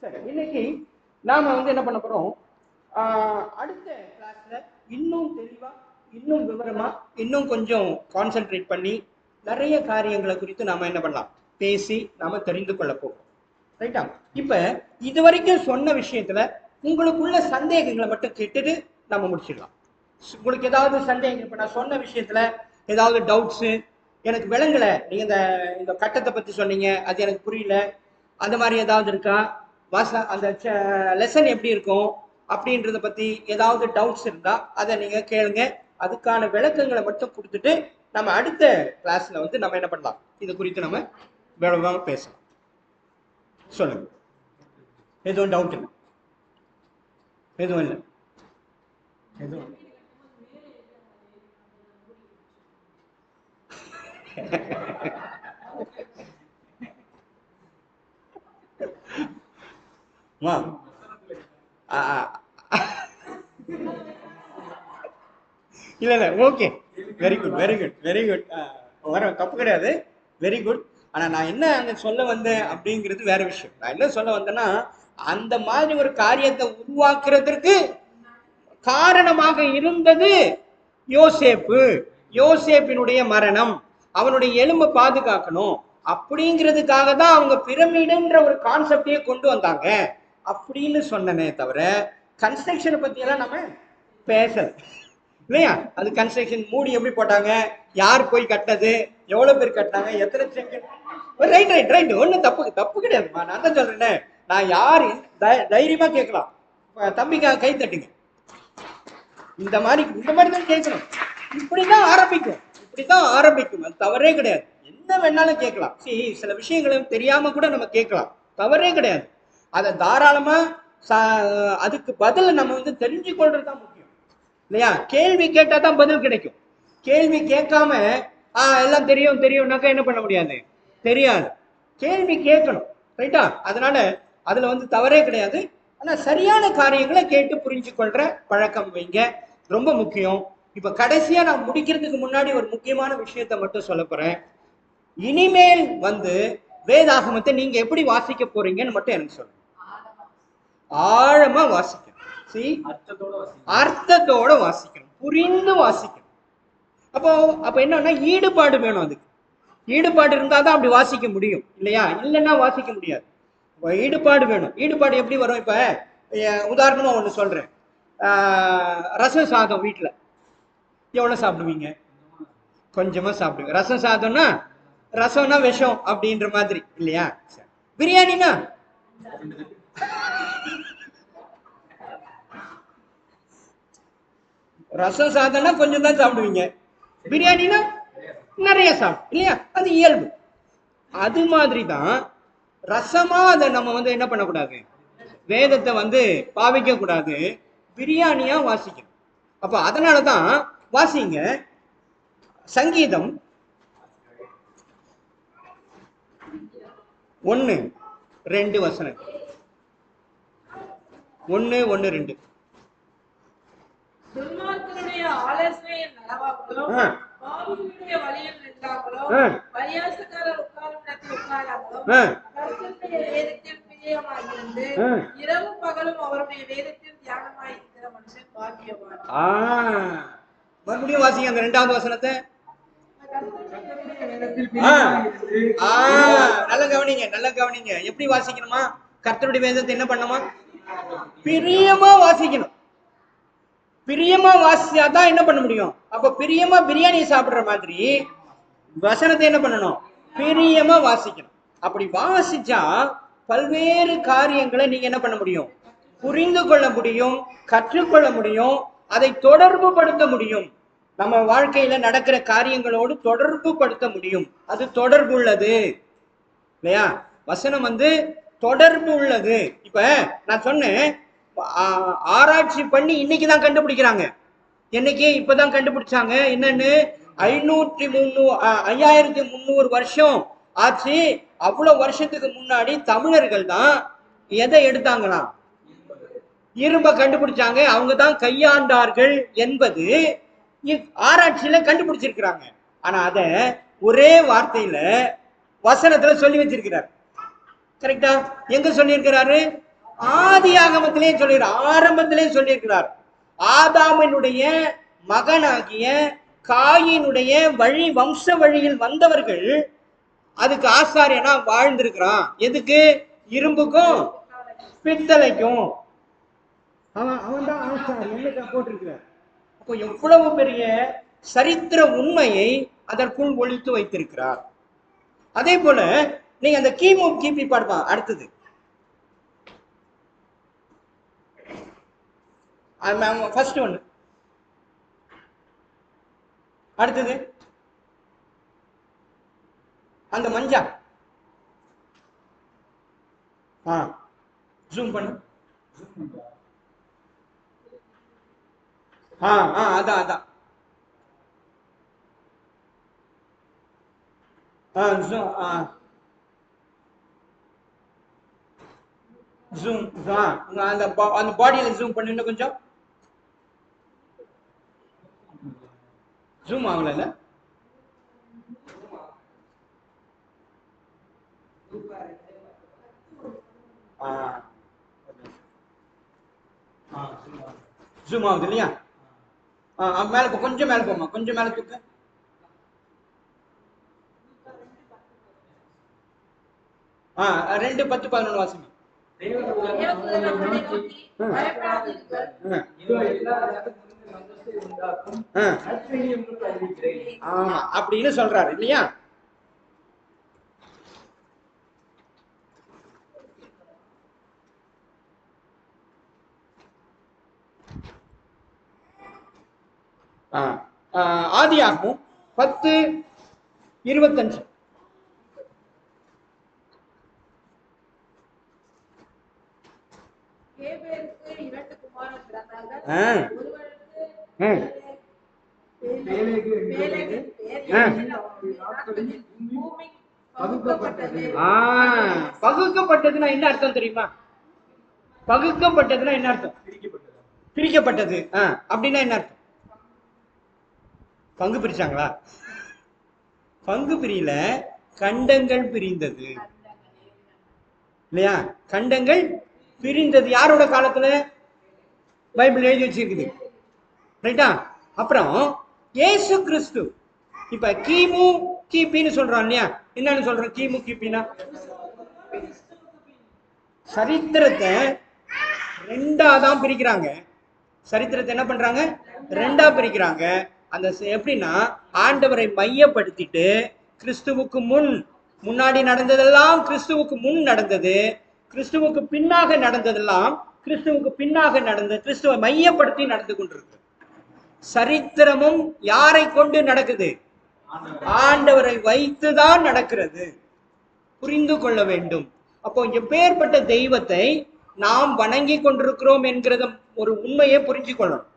சரி, இன்னைக்கு நாம வந்து என்ன பண்ண போறோம்? அடுத்த கிளாஸ்ல இன்னும் தெளிவா, இன்னும் விவரமா, இன்னும் கொஞ்சம் கான்சென்ட்ரேட் பண்ணி நிறைய காரியங்களை குறித்து நாம என்ன பண்ணலாம், பேசி நாம தெரிந்து கொள்ள போறோம். ரைட்டா? இப்ப இதுவரைக்கும் சொன்ன விஷயத்துல உங்களுக்குள்ள சந்தேகங்களை மட்டும் கேட்டுட்டு நம்ம முடிச்சிடலாம். உங்களுக்கு ஏதாவது சந்தேகம், இப்ப நான் சொன்ன விஷயத்துல ஏதாவது டவுட்ஸ், எனக்கு விளங்கல, நீங்க இந்த கட்டத்தை பத்தி சொன்னீங்க, அது எனக்கு புரியல, அந்த மாதிரி ஏதாவது இருக்கா? அந்த லெசன் எப்படி இருக்கும் அப்படின்றத பத்தி ஏதாவது டவுட்ஸ் இருந்தா அதை நீங்க கேளுங்க. அதுக்கான விளக்கங்களை மட்டும் கொடுத்துட்டு நம்ம அடுத்த கிளாஸ்ல வந்து நம்ம என்ன பண்ணலாம், இது குறித்து நம்ம விளக்கமா பேசலாம். சொல்லுங்க. எதுவும் டவுட் இல்லை? எதுவும் இல்லை? எதுவும் இல்ல இல்ல, okay, very good very good very good. வர தப்பு கிடையாது, வெரி குட். ஆனா நான் என்ன அங்க சொல்ல வந்தேன் அப்படிங்கிறது வேற விஷயம். நான் என்ன சொல்ல வந்தேன்னா, அந்த மாதிரி ஒரு காரியத்தை உருவாக்குறதுக்கு காரணமாக இருந்தது யோசேப்பினுடைய மரணம். அவனுடைய எலும்பை பாதுகாக்கணும் அப்படிங்கிறதுக்காக தான் அவங்க பிரமிடுன்ற ஒரு கான்செப்டையே கொண்டு வந்தாங்க அப்படின்னு சொன்னனே தவிர கன்ஸ்ட்ரக்ஷனை பத்தி எல்லாம் நம்ம பேசல, இல்லையா? அது கன்ஸ்ட்ரக்ஷன் மூடி எப்படி போட்டாங்க, யார் போய் கட்டினது, எவ்வளவு பேர் கட்டினாங்க, எத்தனை செங்கல். ரைட் ரைட் ரைட், ஒன்றும் தப்பு கிடையாதுமா. நான் தான் சொல்றேன், நான் யாரு தைரியமா கேட்கலாம். தம்பிக்காக கை தட்டுங்க. இந்த மாதிரி தான் கேட்கணும். இப்படிதான் ஆரம்பிக்கும். அது தவறே கிடையாது. என்ன வேணாலும் கேட்கலாம். சில விஷயங்களும் தெரியாம கூட நம்ம கேட்கலாம், தவறே கிடையாது. அதை தாராளமா அதுக்கு பதில் நம்ம வந்து தெரிஞ்சு கொள்றது தான் முக்கியம் இல்லையா? கேள்வி கேட்டா தான் பதில் கிடைக்கும். கேள்வி கேட்காம எல்லாம் தெரியும் தெரியும்னாக்கா என்ன பண்ண முடியாது, தெரியாது. கேள்வி கேட்கணும், ரைட்டா? அதனால அதுல வந்து தவறே கிடையாது. ஆனா சரியான காரியங்களை கேட்டு புரிஞ்சு கொள்ற பழக்கம் வைங்க, ரொம்ப முக்கியம். இப்ப கடைசியா நான் முடிக்கிறதுக்கு முன்னாடி ஒரு முக்கியமான விஷயத்த மட்டும் சொல்ல போறேன். இனிமேல் வந்து வேதாகமத்தை நீங்க எப்படி வாசிக்க போறீங்கன்னு மட்டும் எனக்கு சொல்லுங்க. ஆழமா வாசிக்கணும், அர்த்தத்தோட வாசிக்கணும், புரிந்து வாசிக்கணும். அப்ப என்னன்னா ஈடுபாடு வேணும். அதுக்கு ஈடுபாடு இருந்தாதான் அப்படி வாசிக்க முடியும் இல்லையா? இல்லைன்னா வாசிக்க முடியாது. ஈடுபாடு வேணும். ஈடுபாடு எப்படி வரும்? இப்ப உதாரணமா ஒண்ணு சொல்றேன். ரசம் சாதம் வீட்டுல எவ்வளவு சாப்பிடுவீங்க? கொஞ்சமா சாப்பிடுங்க. ரசம் சாதம்னா ரசம்னா விஷம் அப்படின்ற மாதிரி இல்லையா? பிரியாணினா ரசம் சாதம்னா கொஞ்சம் தான் சாப்பிடுவீங்க, பிரியாணினா நிறைய சாப்பிடும் இல்லையா? அது இயல்பு. அது மாதிரி தான் ரசமா அதை நம்ம வந்து என்ன பண்ணக்கூடாது, வேதத்தை வந்து பாவிக்க கூடாது, பிரியாணியா வாசிக்கணும். அப்ப அதனாலதான் வாசிங்க. சங்கீதம் 1:2 வசனம். 1:1-2. துன்மார்க்கருடைய ஆலோசனையில் நடவாமலோ, பாவிகளுடைய வழியில் நின்றாமலோ, பரியாசக்காரர் உட்காரும் இடத்தில் உட்காராமலோ, கர்த்தருடைய வேதத்தில் பிரியமாயிருந்து இரவு பகலும் அவருடைய வேதத்தில் தியானமாயிருக்கிற மனுஷன் பாக்கியவான். மறுபடியும் வாசிங்க அந்த 2வது வசனத்தை. நல்ல கவனிங்க, நல்ல கவனிங்க. எப்படி வாசிக்கணுமா? கர்த்தருடைய வேதத்தை என்ன பண்ணுமா? பிரியமா வாசிக்கணும். பிரியமா வாசிச்சாதான் என்ன பண்ண முடியும்? அப்ப பிரியமா பிரியாணி சாப்பிடுற மாதிரி வசனத்தை என்ன பண்ணணும்? பிரியமா வாசிக்கணும். அப்படி வாசிச்சா பல்வேறு காரியங்களை நீங்க என்ன பண்ண முடியும்? புரிந்து கொள்ள முடியும், கற்றுக்கொள்ள முடியும், அதை தொடர்பு படுத்த முடியும். நம்ம வாழ்க்கையில நடக்கிற காரியங்களோடு தொடர்பு படுத்த முடியும். அது தொடர்பு உள்ளது இல்லையா? வசனம் வந்து தொடர்பு உள்ளது. இப்ப நான் சொன்னேன், ஆராய்ச்சி பண்ணி இன்னைக்குதான் கண்டுபிடிக்கிறாங்க. என்னைக்கு? இப்பதான் கண்டுபிடிச்சாங்க. என்னன்னு? 5300 வருஷம் ஆச்சு. அவ்வளவு வருஷத்துக்கு முன்னாடி தமிழர்கள் தான் எதை எடுத்தாங்களாம்? இரும்ப கண்டுபிடிச்சாங்க. அவங்க தான் கையாண்டார்கள் என்பது ஆராய்ச்சியில கண்டுபிடிச்சிருக்கிறாங்க. ஆனா அத ஒரே வார்த்தையில வசனத்துல சொல்லி வச்சிருக்கிறார். கரெக்டா? எங்க சொல்லியிருக்கிறாரு? ஆதி ஆகமத்திலே சொல்லியிருக்கிறார், ஆரம்பத்திலே சொல்லியிருக்கிறார். ஆதாமினுடைய மகனாகிய காயினுடைய வழி, வம்ச வழியில் வந்தவர்கள் அதுக்கு ஆசாரியனா வாழ்ந்திருக்கிறான். எதுக்கு? இரும்புக்கும் பித்தளைக்கும். அவன் தான் ஆசாரியன் போட்டிருக்கிறார். அப்போ எவ்வளவு பெரிய சரித்திர உண்மையை அதற்குள் ஒழித்து வைத்திருக்கிறார். அதே போல நீங்க அந்த கிமு கிபி பாடுப்பா. அடுத்தது ஃபர்ஸ்ட் ஒன்று. அடுத்தது அந்த மஞ்சா. ஜூம் பண்ணு. அதான் அதான். ஜூம். அந்த பாடியில ஜூம் பண்ணு. இன்னும் கொஞ்சம் ஜூம் ஆகல. ஜூம் ஆகுது இல்லையா? மேல கொஞ்சம் மேல போமா, கொஞ்சம் மேல தூக்க. ரெண்டு 10-11 வாசிங்க. அப்படின்னு சொல்றாரு இல்லையா? ஆதியாகமம் 10:25. கேபேருக்கு 2 குமாரர் பிறந்தார்கள். ஆ. ஒருவருக்கு ம். பேலேகு என்ற பேலேகு பெயர் பெயர், ஏன்? ஏனெனில் அவனுடைய நாட்களில் பூமி பகுக்கப்பட்டது. பகுக்கப்பட்டதுன்னா என்ன அர்த்தம் தெரியுமா? பகுக்கப்பட்டதுன்னா என்ன அர்த்தம்? பிரிக்கப்பட்டது. பிரிக்கப்பட்டது. அப்படின்னா என்ன அர்த்தம்? பங்கு பிரிச்சாங்களா? பங்கு பிரியல, கண்டங்கள் பிரிந்தது இல்லையா? கண்டங்கள் பிரிந்தது யாரோட காலத்துல? பைபிள் எழுதி வச்சிருக்குது. ரைட்டா? அப்புறம் இயேசு கிறிஸ்து இப்ப கிமு கிபின்னு சொல்றான் இல்லையா? என்னன்னு சொல்றோம் கிமு கிபினா? சரித்திரத்தை ரெண்டாதான் பிரிக்கிறாங்க. சரித்திரத்தை என்ன பண்றாங்க? ரெண்டா பிரிக்கிறாங்க. அந்த எப்படின்னா, ஆண்டவரை மையப்படுத்திட்டு கிறிஸ்துவுக்கு முன்னாடி நடந்ததெல்லாம் கிறிஸ்துவுக்கு முன் நடந்தது, கிறிஸ்துவுக்கு பின்னாக நடந்ததெல்லாம் கிறிஸ்துவுக்கு பின்னாக நடந்தது, கிறிஸ்துவை மையப்படுத்தி நடந்து கொண்டிருக்கு. சரித்திரமும் யாரை கொண்டு நடக்குது? ஆண்டவரை வைத்துதான் நடக்கிறது. புரிந்து கொள்ள வேண்டும். அப்போ எப்பேற்பட்ட தெய்வத்தை நாம் வணங்கி கொண்டிருக்கிறோம் என்கிறத ஒரு உண்மையை புரிஞ்சு கொள்ளணும்.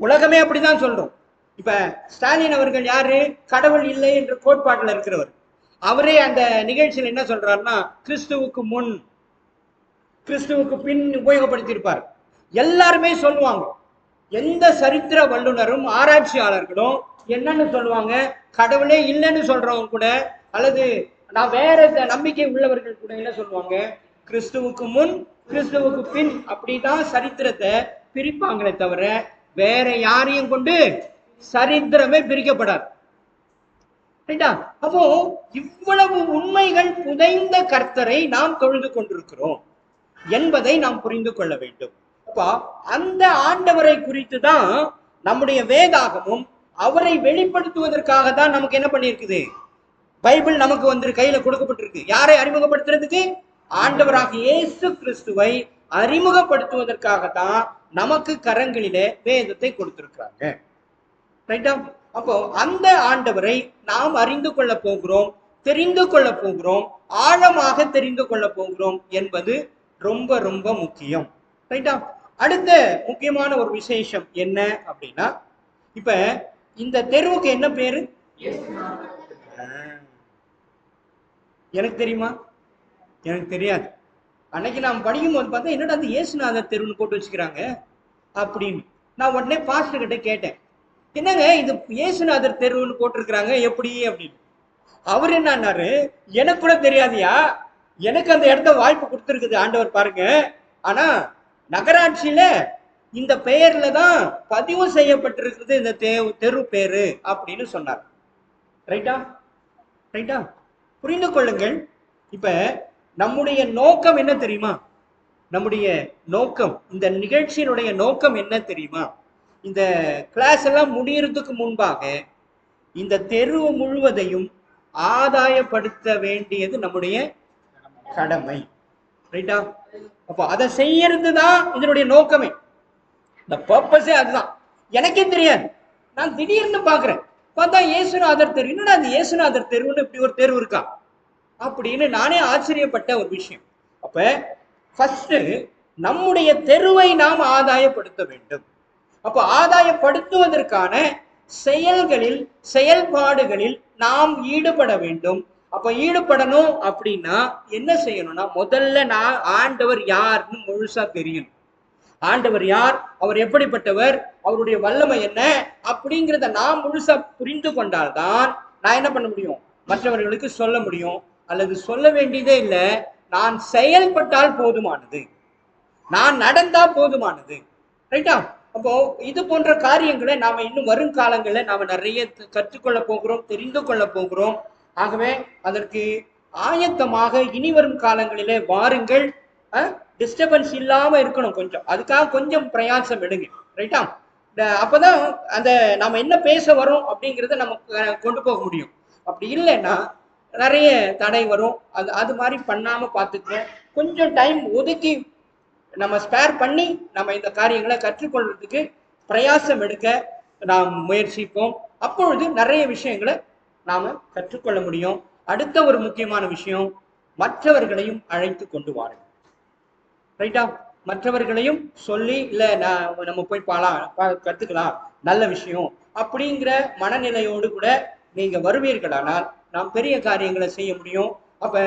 உலகமே அப்படிதான் சொல்றோம். இப்ப ஸ்டாலின் அவர்கள் யாரு? கடவுள் இல்லை என்ற கோட்பாட்டில் இருக்கிறவர். அவரே அந்த நிகழ்ச்சியில் என்ன சொல்றாருன்னா, கிறிஸ்துவுக்கு முன் கிறிஸ்துவுக்கு பின் உபயோகப்படுத்தியிருப்பார். எல்லாருமே சொல்லுவாங்க, எந்த சரித்திர வல்லுநரும் ஆராய்ச்சியாளர்களும் என்னன்னு சொல்லுவாங்க? கடவுளே இல்லைன்னு சொல்றவங்க கூட, அல்லது நான் வேற நம்பிக்கை உள்ளவர்கள் கூட என்ன சொல்லுவாங்க? கிறிஸ்துவுக்கு முன் கிறிஸ்துவுக்கு பின் அப்படிதான் சரித்திரத்தை பிரிப்பாங்களே தவிர வேற யாரையும் கொண்டு சரித்திரமே பிரிக்கப்படாது. அப்போ இவ்வளவு உண்மைகள் புதைந்த கர்த்தரை நாம் தொழுது கொண்டிருக்கிறோம் என்பதை நாம் புரிந்து கொள்ள வேண்டும். அப்போ அந்த ஆண்டவரை குறித்து தான் நம்முடைய வேதாகமும் அவரை வெளிப்படுத்துவதற்காக தான் நமக்கு என்ன பண்ணியிருக்குது? பைபிள் நமக்கு வந்து கையில கொடுக்கப்பட்டிருக்கு. யாரை அறிமுகப்படுத்துறதுக்கு? ஆண்டவராக இயேசு கிறிஸ்துவை அறிமுகப்படுத்துவதற்காகத்தான் நமக்கு கரங்களிலே வேதத்தை கொடுத்திருக்கிறாங்க. ரைட்டா? அப்போ அந்த ஆண்டவரை நாம் அறிந்து கொள்ள போகிறோம், தெரிந்து கொள்ள போகிறோம், ஆழமாக தெரிந்து கொள்ள போகிறோம் என்பது ரொம்ப ரொம்ப முக்கியம். ரைட்டா? அடுத்த முக்கியமான ஒரு விசேஷம் என்ன அப்படின்னா, இப்ப இந்த தெருவுக்கு என்ன பேரு? எனக்கு தெரியுமா? எனக்கு தெரியாது. அன்னைக்கு நாம் படிக்கும் போது பார்த்தா, என்னடா அந்த இயேசுநாதர் தெருவுன்னு போட்டு வச்சுக்கிறாங்க அப்படின்னு. நான் உடனே பாஸ்டர் கிட்ட கேட்டேன், என்னங்க இது இயேசுநாதர் தெருவுன்னு போட்டிருக்கிறாங்க எப்படி அப்படின்னு. அவர் என்னன்னாரு, எனக்கு கூட தெரியாதியா, எனக்கு அந்த இடத்த வாய்ப்பு கொடுத்துருக்குது ஆண்டவர் பாருங்க, ஆனா நகராட்சியில இந்த பெயர்ல தான் பதிவு செய்யப்பட்டிருக்கிறது இந்த தெரு பேரு அப்படின்னு சொன்னார். ரைட்டா? ரைட்டா? புரிந்து கொள்ளுங்கள். இப்ப நம்முடைய நோக்கம் என்ன தெரியுமா? நம்முடைய நோக்கம், இந்த நிகழ்ச்சியினுடைய நோக்கம் என்ன தெரியுமா? இந்த கிளாஸ் எல்லாம் முடியறதுக்கு முன்பாக இந்த தெரு முழுவதையும் ஆதாயப்படுத்த வேண்டியது நம்முடைய கடமை. ரைட்டா? அப்போ அதை செய்யறது தான் இதனுடைய நோக்கமே. இந்த பர்பஸே அதுதான். எனக்கே தெரியாது, நான் திடீர்னு பாக்குறேன், பார்த்தா இயேசுநாதர் தெரு. என்னடா அது இயேசுநாதர் தெருவுன்னு இப்படி ஒரு தெரு இருக்கா அப்படின்னு நானே ஆச்சரியப்பட்ட ஒரு விஷயம். அப்ப ஃபர்ஸ்ட் நம்முடைய தெருவை நாம் ஆதாயப்படுத்த வேண்டும். அப்போ ஆதாயப்படுத்துவதற்கான செயல்களில் செயல்பாடுகளில் நாம் ஈடுபட வேண்டும். அப்ப ஈடுபடணும் அப்படின்னா என்ன செய்யணும்னா, முதல்ல நான் ஆண்டவர் யாருன்னு முழுசா தெரியணும். ஆண்டவர் யார், அவர் எப்படிப்பட்டவர், அவருடைய வல்லமை என்ன அப்படிங்கிறத நான் முழுசா புரிந்து கொண்டால்தான் நான் என்ன பண்ண முடியும்? மற்றவர்களுக்கு சொல்ல முடியும். அல்லது சொல்ல வேண்டியதே இல்லை, நான் செயல்பட்டால் போதுமானது, நான் நடந்தா போதுமானது. ரைட்டா? அப்போ இது போன்ற காரியங்களை நாம இன்னும் வரும் காலங்களில் நாம நிறைய கற்றுக்கொள்ள போகிறோம், தெரிந்து கொள்ள போகிறோம். ஆகவே அதற்கு ஆயத்தமாக இனி வரும் காலங்களிலே வாருங்கள். டிஸ்டர்பன்ஸ் இல்லாம இருக்கணும் கொஞ்சம், அதுக்காக கொஞ்சம் பிரயாசம் எடுங்க. ரைட்டா? அப்பதான் அந்த நாம என்ன பேச வரோம் அப்படிங்கிறத நம்ம கொண்டு போக முடியும். அப்படி இல்லைன்னா நிறைய தடை வரும். அது மாதிரி பண்ணாம பார்த்துக்கணும். கொஞ்சம் டைம் ஒதுக்கி நம்ம ஸ்பேர் பண்ணி நம்ம இந்த காரியங்களை கற்றுக்கொள்றதுக்கு பிரயாசம் எடுக்க நாம் முயற்சிப்போம். அப்பொழுது நிறைய விஷயங்களை நாம கற்றுக்கொள்ள முடியும். அடுத்த ஒரு முக்கியமான விஷயம், மற்றவர்களையும் அழைத்து கொண்டு வாருங்கள். ரைட்டா? மற்றவர்களையும் சொல்லி இல்ல நம்ம போய் கத்துக்கலாம், நல்ல விஷயம் அப்படிங்கிற மனநிலையோடு கூட நீங்க வருவீர்களானால் நாம் பெரிய காரியங்களை செய்ய முடியும். அப்ப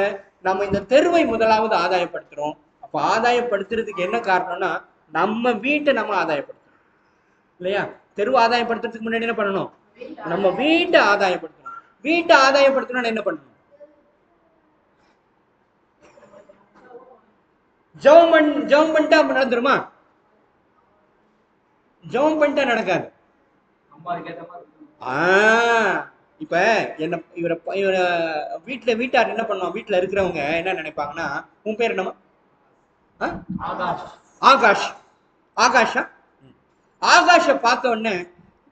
நம்ம இந்த தெருவை முதலாவது ஆதாயப்படுத்துறோம். அப்ப ஆதாயப்படுத்துறதுக்கு என்ன காரணம்னா நம்ம வீட்டை நம்ம ஆதாயப்படுத்தணும் இல்லையா? தெருவை ஆதாயப்படுத்துறதுக்கு முன்னாடி என்ன பண்ணணும்? நம்ம வீட்டை ஆதாயப்படுத்தணும். வீட்டை ஆதாயப்படுத்தணும்னு என்ன பண்ணணும்? ஜெபம் பண்ணிட்டா நடந்துருமா? ஜெபம் பண்ணிட்டா நடக்காது. இப்ப என்ன இவர வீட்டார் என்ன பண்ணுவோம்? வீட்டுல இருக்கிறவங்க என்ன நினைப்பாங்கன்னா, உன் பேர் என்னமா? ஆகாஷ். ஆகாஷா? ஆகாஷ பார்த்த உடனே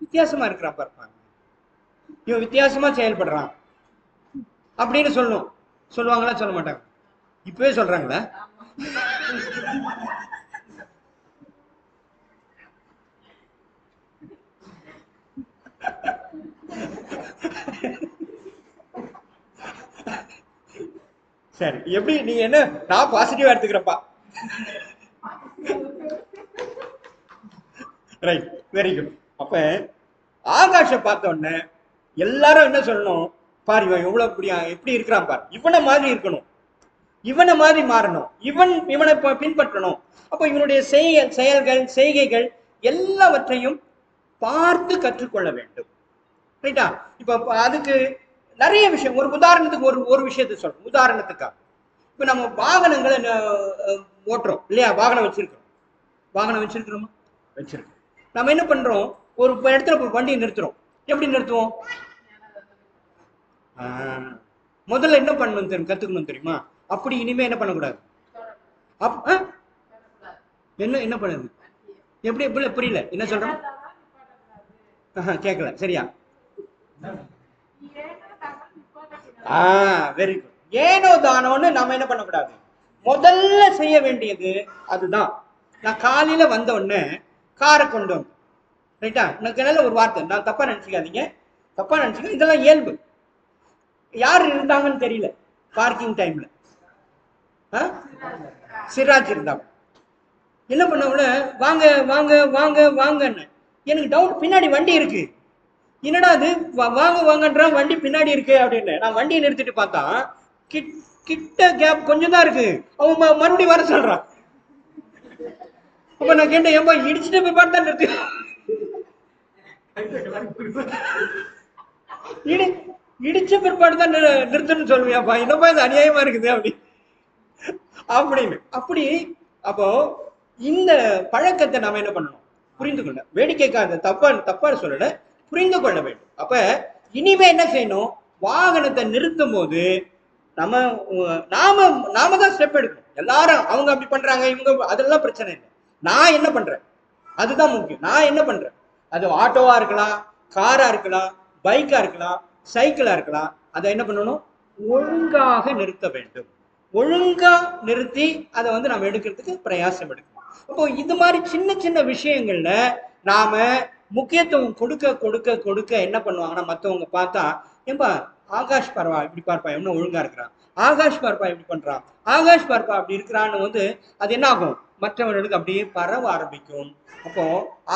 வித்தியாசமா இருக்கிறான் பார்ப்பாங்க, இவன் வித்தியாசமா செயல்படுறான் அப்படின்னு சொல்லுவாங்களா? சொல்ல மாட்டாங்க. இப்பவே சொல்றாங்களா? சரி, எப்படி நீங்க என்ன? நான் பாசிட்டிவா எடுத்துக்கிறப்பா. Right, very good. அப்ப ஆகாஷ பார்த்த உடனே எல்லாரும் என்ன சொல்லணும்? பாரு இவன் எவ்வளவு எப்படி இருக்கிறான் பாரு, இவனை மாதிரி இருக்கணும், இவனை மாதிரி மாறணும், இவனை பின்பற்றணும். அப்ப இவனுடைய செயல்கள் செய்கைகள் எல்லாவற்றையும் பார்த்து கற்றுக்கொள்ள வேண்டும். ரைட்டா? இப்ப அதுக்கு நிறைய விஷயம். ஒரு உதாரணத்துக்கு ஒரு விஷயத்தை சொல்றோம். உதாரணத்துக்காக இப்ப நம்ம வாகனங்களை ஓட்டுறோம் இல்லையா? வாகனம் வச்சிருக்கிறோமா? வச்சிருக்கோம். நம்ம என்ன பண்றோம்? ஒரு இடத்துல வண்டியை நிறுத்துறோம். எப்படி நிறுத்துவோம்? முதல்ல என்ன பண்ணணும் கத்துக்கணும் தெரியுமா? அப்படி இனிமே என்ன பண்ணக்கூடாது? என்ன பண்ணுது? எப்படி புரியல, என்ன சொல்றோம்? கேட்கல சரியா? Very good. ஏனோ தானோன்னு நம்ம என்ன பண்ணக்கூடாது? முதல்ல செய்ய வேண்டியது அதுதான். நான் காலையில வந்த உடனே காரை கொண்டு வந்து, ரைட்டா? எனக்கு ஒரு வார்த்தை, நான் தப்பா நினைச்சுக்காதீங்க, இதெல்லாம் இயல்பு. யார் இருந்தாங்கன்னு தெரியல பார்க்கிங் டைம்ல. சிராஜ் இருந்தாங்க. என்ன பண்ண, வாங்க வாங்க வாங்க வாங்கன்னு. எனக்கு டவுட், பின்னாடி வண்டி இருக்கு, என்னடா அது வாங்க வாங்கன்றான், வண்டி பின்னாடி இருக்கு அப்படின்னு. நான் வண்டியை நிறுத்திட்டு பார்த்தா கிட்ட கேப் கொஞ்சம் தான் இருக்கு. அவன் மறுபடியும் வர சொல்றான். அப்ப நான் கேட்டேன், ஏன்பா இடிச்சுட்டு போய் பார்த்தா நிறுத்தி இடிச்ச பிற்பாடு தான் நிறுத்தணும்னு சொல்லுவியாப்பா, என்னப்பா இது அநியாயமா இருக்குது அப்படின்னு. அப்படி அப்போ இந்த பழக்கத்தை நாம என்ன பண்ணணும்? புரிந்து கொள்ள. வேடிக்கைக்காக தப்பா சொல்லல, புரிந்து கொள்ள வேண்டும். அப்ப இனிமே என்ன செய்யணும்? வாகனத்தை நிறுத்தும் போது நாம தான் ஸ்டெப் எடுக்கணும். எல்லாரும் அவங்க அப்படி பண்றாங்க, இவங்க, அதெல்லாம் பிரச்சனை இல்லை. நான் என்ன பண்றேன் அதுதான் முக்கியம். நான் என்ன பண்றேன்? அது ஆட்டோவா இருக்கலாம், காரா இருக்கலாம், பைக்கா இருக்கலாம், சைக்கிளா இருக்கலாம். அதை என்ன பண்ணணும்? ஒழுங்காக நிறுத்த வேண்டும். ஒழுங்கா நிறுத்தி அதை நம்ம எடுக்கிறதுக்கு பிரயாசம் எடுக்கணும். அப்போ இது மாதிரி சின்ன சின்ன விஷயங்கள்ல நாம முக்கியத்துவம் கொடுக்க கொடுக்க கொடுக்க என்ன பண்ணுவாங்கன்னா, மற்றவங்க பார்த்தா, ஏன்பா ஆகாஷ் பார்ப்பா இப்படி பார்ப்பா, என்ன ஒழுங்கா இருக்கிறான், ஆகாஷ் பார்ப்பா இப்படி பண்றான், ஆகாஷ் பார்ப்பா அப்படி இருக்கிறான்னு அது என்ன ஆகும்? மற்றவர்களுக்கு அப்படியே பரவ ஆரம்பிக்கும். அப்போ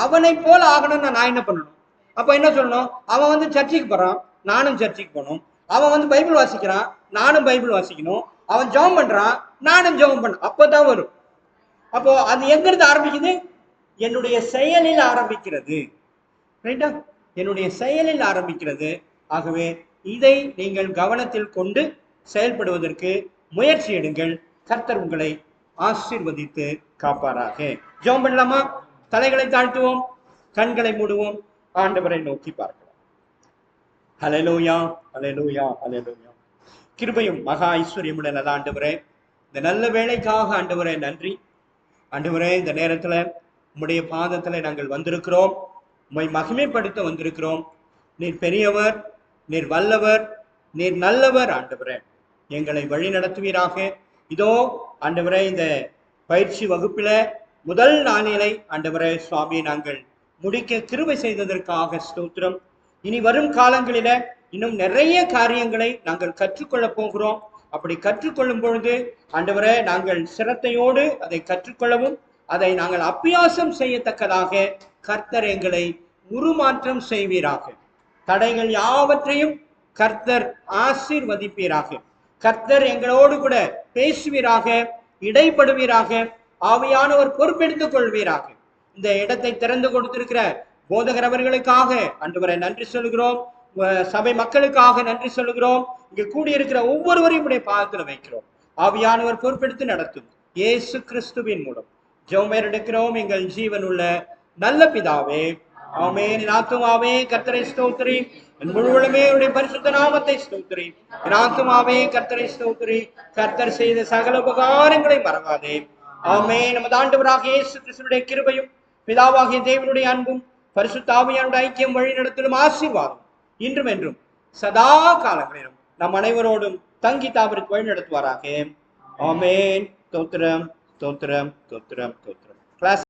அவனை போல ஆகணும்னா நான் என்ன பண்ணணும்? அப்ப என்ன சொல்லணும்? அவன் சர்ச்சைக்கு போறான், நானும் சர்ச்சைக்கு போகணும். அவன் பைபிள் வாசிக்கிறான், நானும் பைபிள் வாசிக்கணும். அவன் ஜெபம் பண்றான், நானும் ஜெபம் பண்ண. அப்பதான் வரும். அப்போ அது எங்கிருந்து ஆரம்பிக்குது? என்னுடைய செயலில் ஆரம்பிக்கிறது. ரைட்டா? என்னுடைய செயலில் ஆரம்பிக்கிறது. ஆகவே இதை நீங்கள் கவனத்தில் கொண்டு செயல்படுவதற்கு முயற்சி எடுங்கள். கர்த்தர் உங்களை ஆசீர்வதித்து காப்பாராக. ஜெபம் பண்ணலாமா? தலைகளை தாழ்த்துவோம், கண்களை மூடுவோம், ஆண்டவரை நோக்கி பார்க்கலாம். ஹல்லேலூயா, ஹல்லேலூயா, ஹல்லேலூயா. கிருபையும் மகா ஐஸ்வர்யமுள்ள நல்ல ஆண்டவரே, இந்த நல்ல வேலைக்காக ஆண்டவரே நன்றி. ஆண்டவரே, இந்த நேரத்துல உம்முடைய பாதத்துல நாங்கள் வந்திருக்கிறோம், உம்மை மகிமைப்படுத்த வந்திருக்கிறோம். நீர் பெரியவர், நீர் வல்லவர், நீர் நல்லவர். ஆண்டவரே, எங்களை வழி நடத்துவீராக. இதோ ஆண்டவரே, இந்த பயிற்சி வகுப்பில முதல் நாளிலை ஆண்டவரே சுவாமி நாங்கள் முடிக்க கிருபை செய்ததற்காக ஸ்தோத்திரம். இனி வரும் காலங்களில இன்னும் நிறைய காரியங்களை நாங்கள் கற்றுக்கொள்ள போகிறோம். அப்படி கற்றுக்கொள்ளும் பொழுது ஆண்டவரே, நாங்கள் சிரத்தையோடு அதை கற்றுக்கொள்ளவும் அதை நாங்கள் அபியாசம் செய்யத்தக்கதாக கர்த்தர் எங்களை உருமாற்றம் செய்வீராக. தடைகள் யாவற்றையும் கர்த்தர் ஆசீர்வதிப்பீராக. கர்த்தர் எங்களோடு கூட பேசுவீராக, இடைப்படுவீராக, ஆவியானவர் பொறுப்பெடுத்துக் கொள்வீராக. இந்த இடத்தை திறந்து கொடுத்திருக்கிற போதகர் அவர்களுக்காக ஆண்டவரே நன்றி சொல்கிறோம். சபை மக்களுக்காக நன்றி சொல்கிறோம். இங்கு கூடியிருக்கிற ஒவ்வொருவரையும் உடைய பாதத்தில் வைக்கிறோம். ஆவியானவர் பொறுப்பெடுத்து நடத்தும் இயேசு கிறிஸ்துவின் மூலம் ஜெபம் எடுக்கிறோம் எங்கள் ஜீவனுள்ள நல்ல பிதாவே, ஆமென். என் ஆத்துமாவே கர்த்தரை ஸ்தோத்திரி, என் முழுவதுமே உடைய பரிசுத்த நாமத்தை ஸ்தோத்திரி. என் ஆத்துமாவே கர்த்தரை ஸ்தோத்திரி, கர்த்தர் செய்த சகல உபகாரங்களை மறவாதே. ஆமென். நமது ஆண்டவராகிய இயேசு கிறிஸ்துவினுடைய கிருபையும் பிதாவாகிய தேவனுடைய அன்பும் பரிசுத்த ஆவியானுடைய ஐக்கியம் வழி நடத்தலும் ஆசீர்வாதம் இன்றும் என்றும் சதா காலங்களிலும் நம் அனைவரோடும் தங்கி தாவருக்கு வழி நடத்துவாராக. ஆமென். தோத்திரம் தோத்திரம் தோத்திரம் தோத்திரம். கிளாஸ்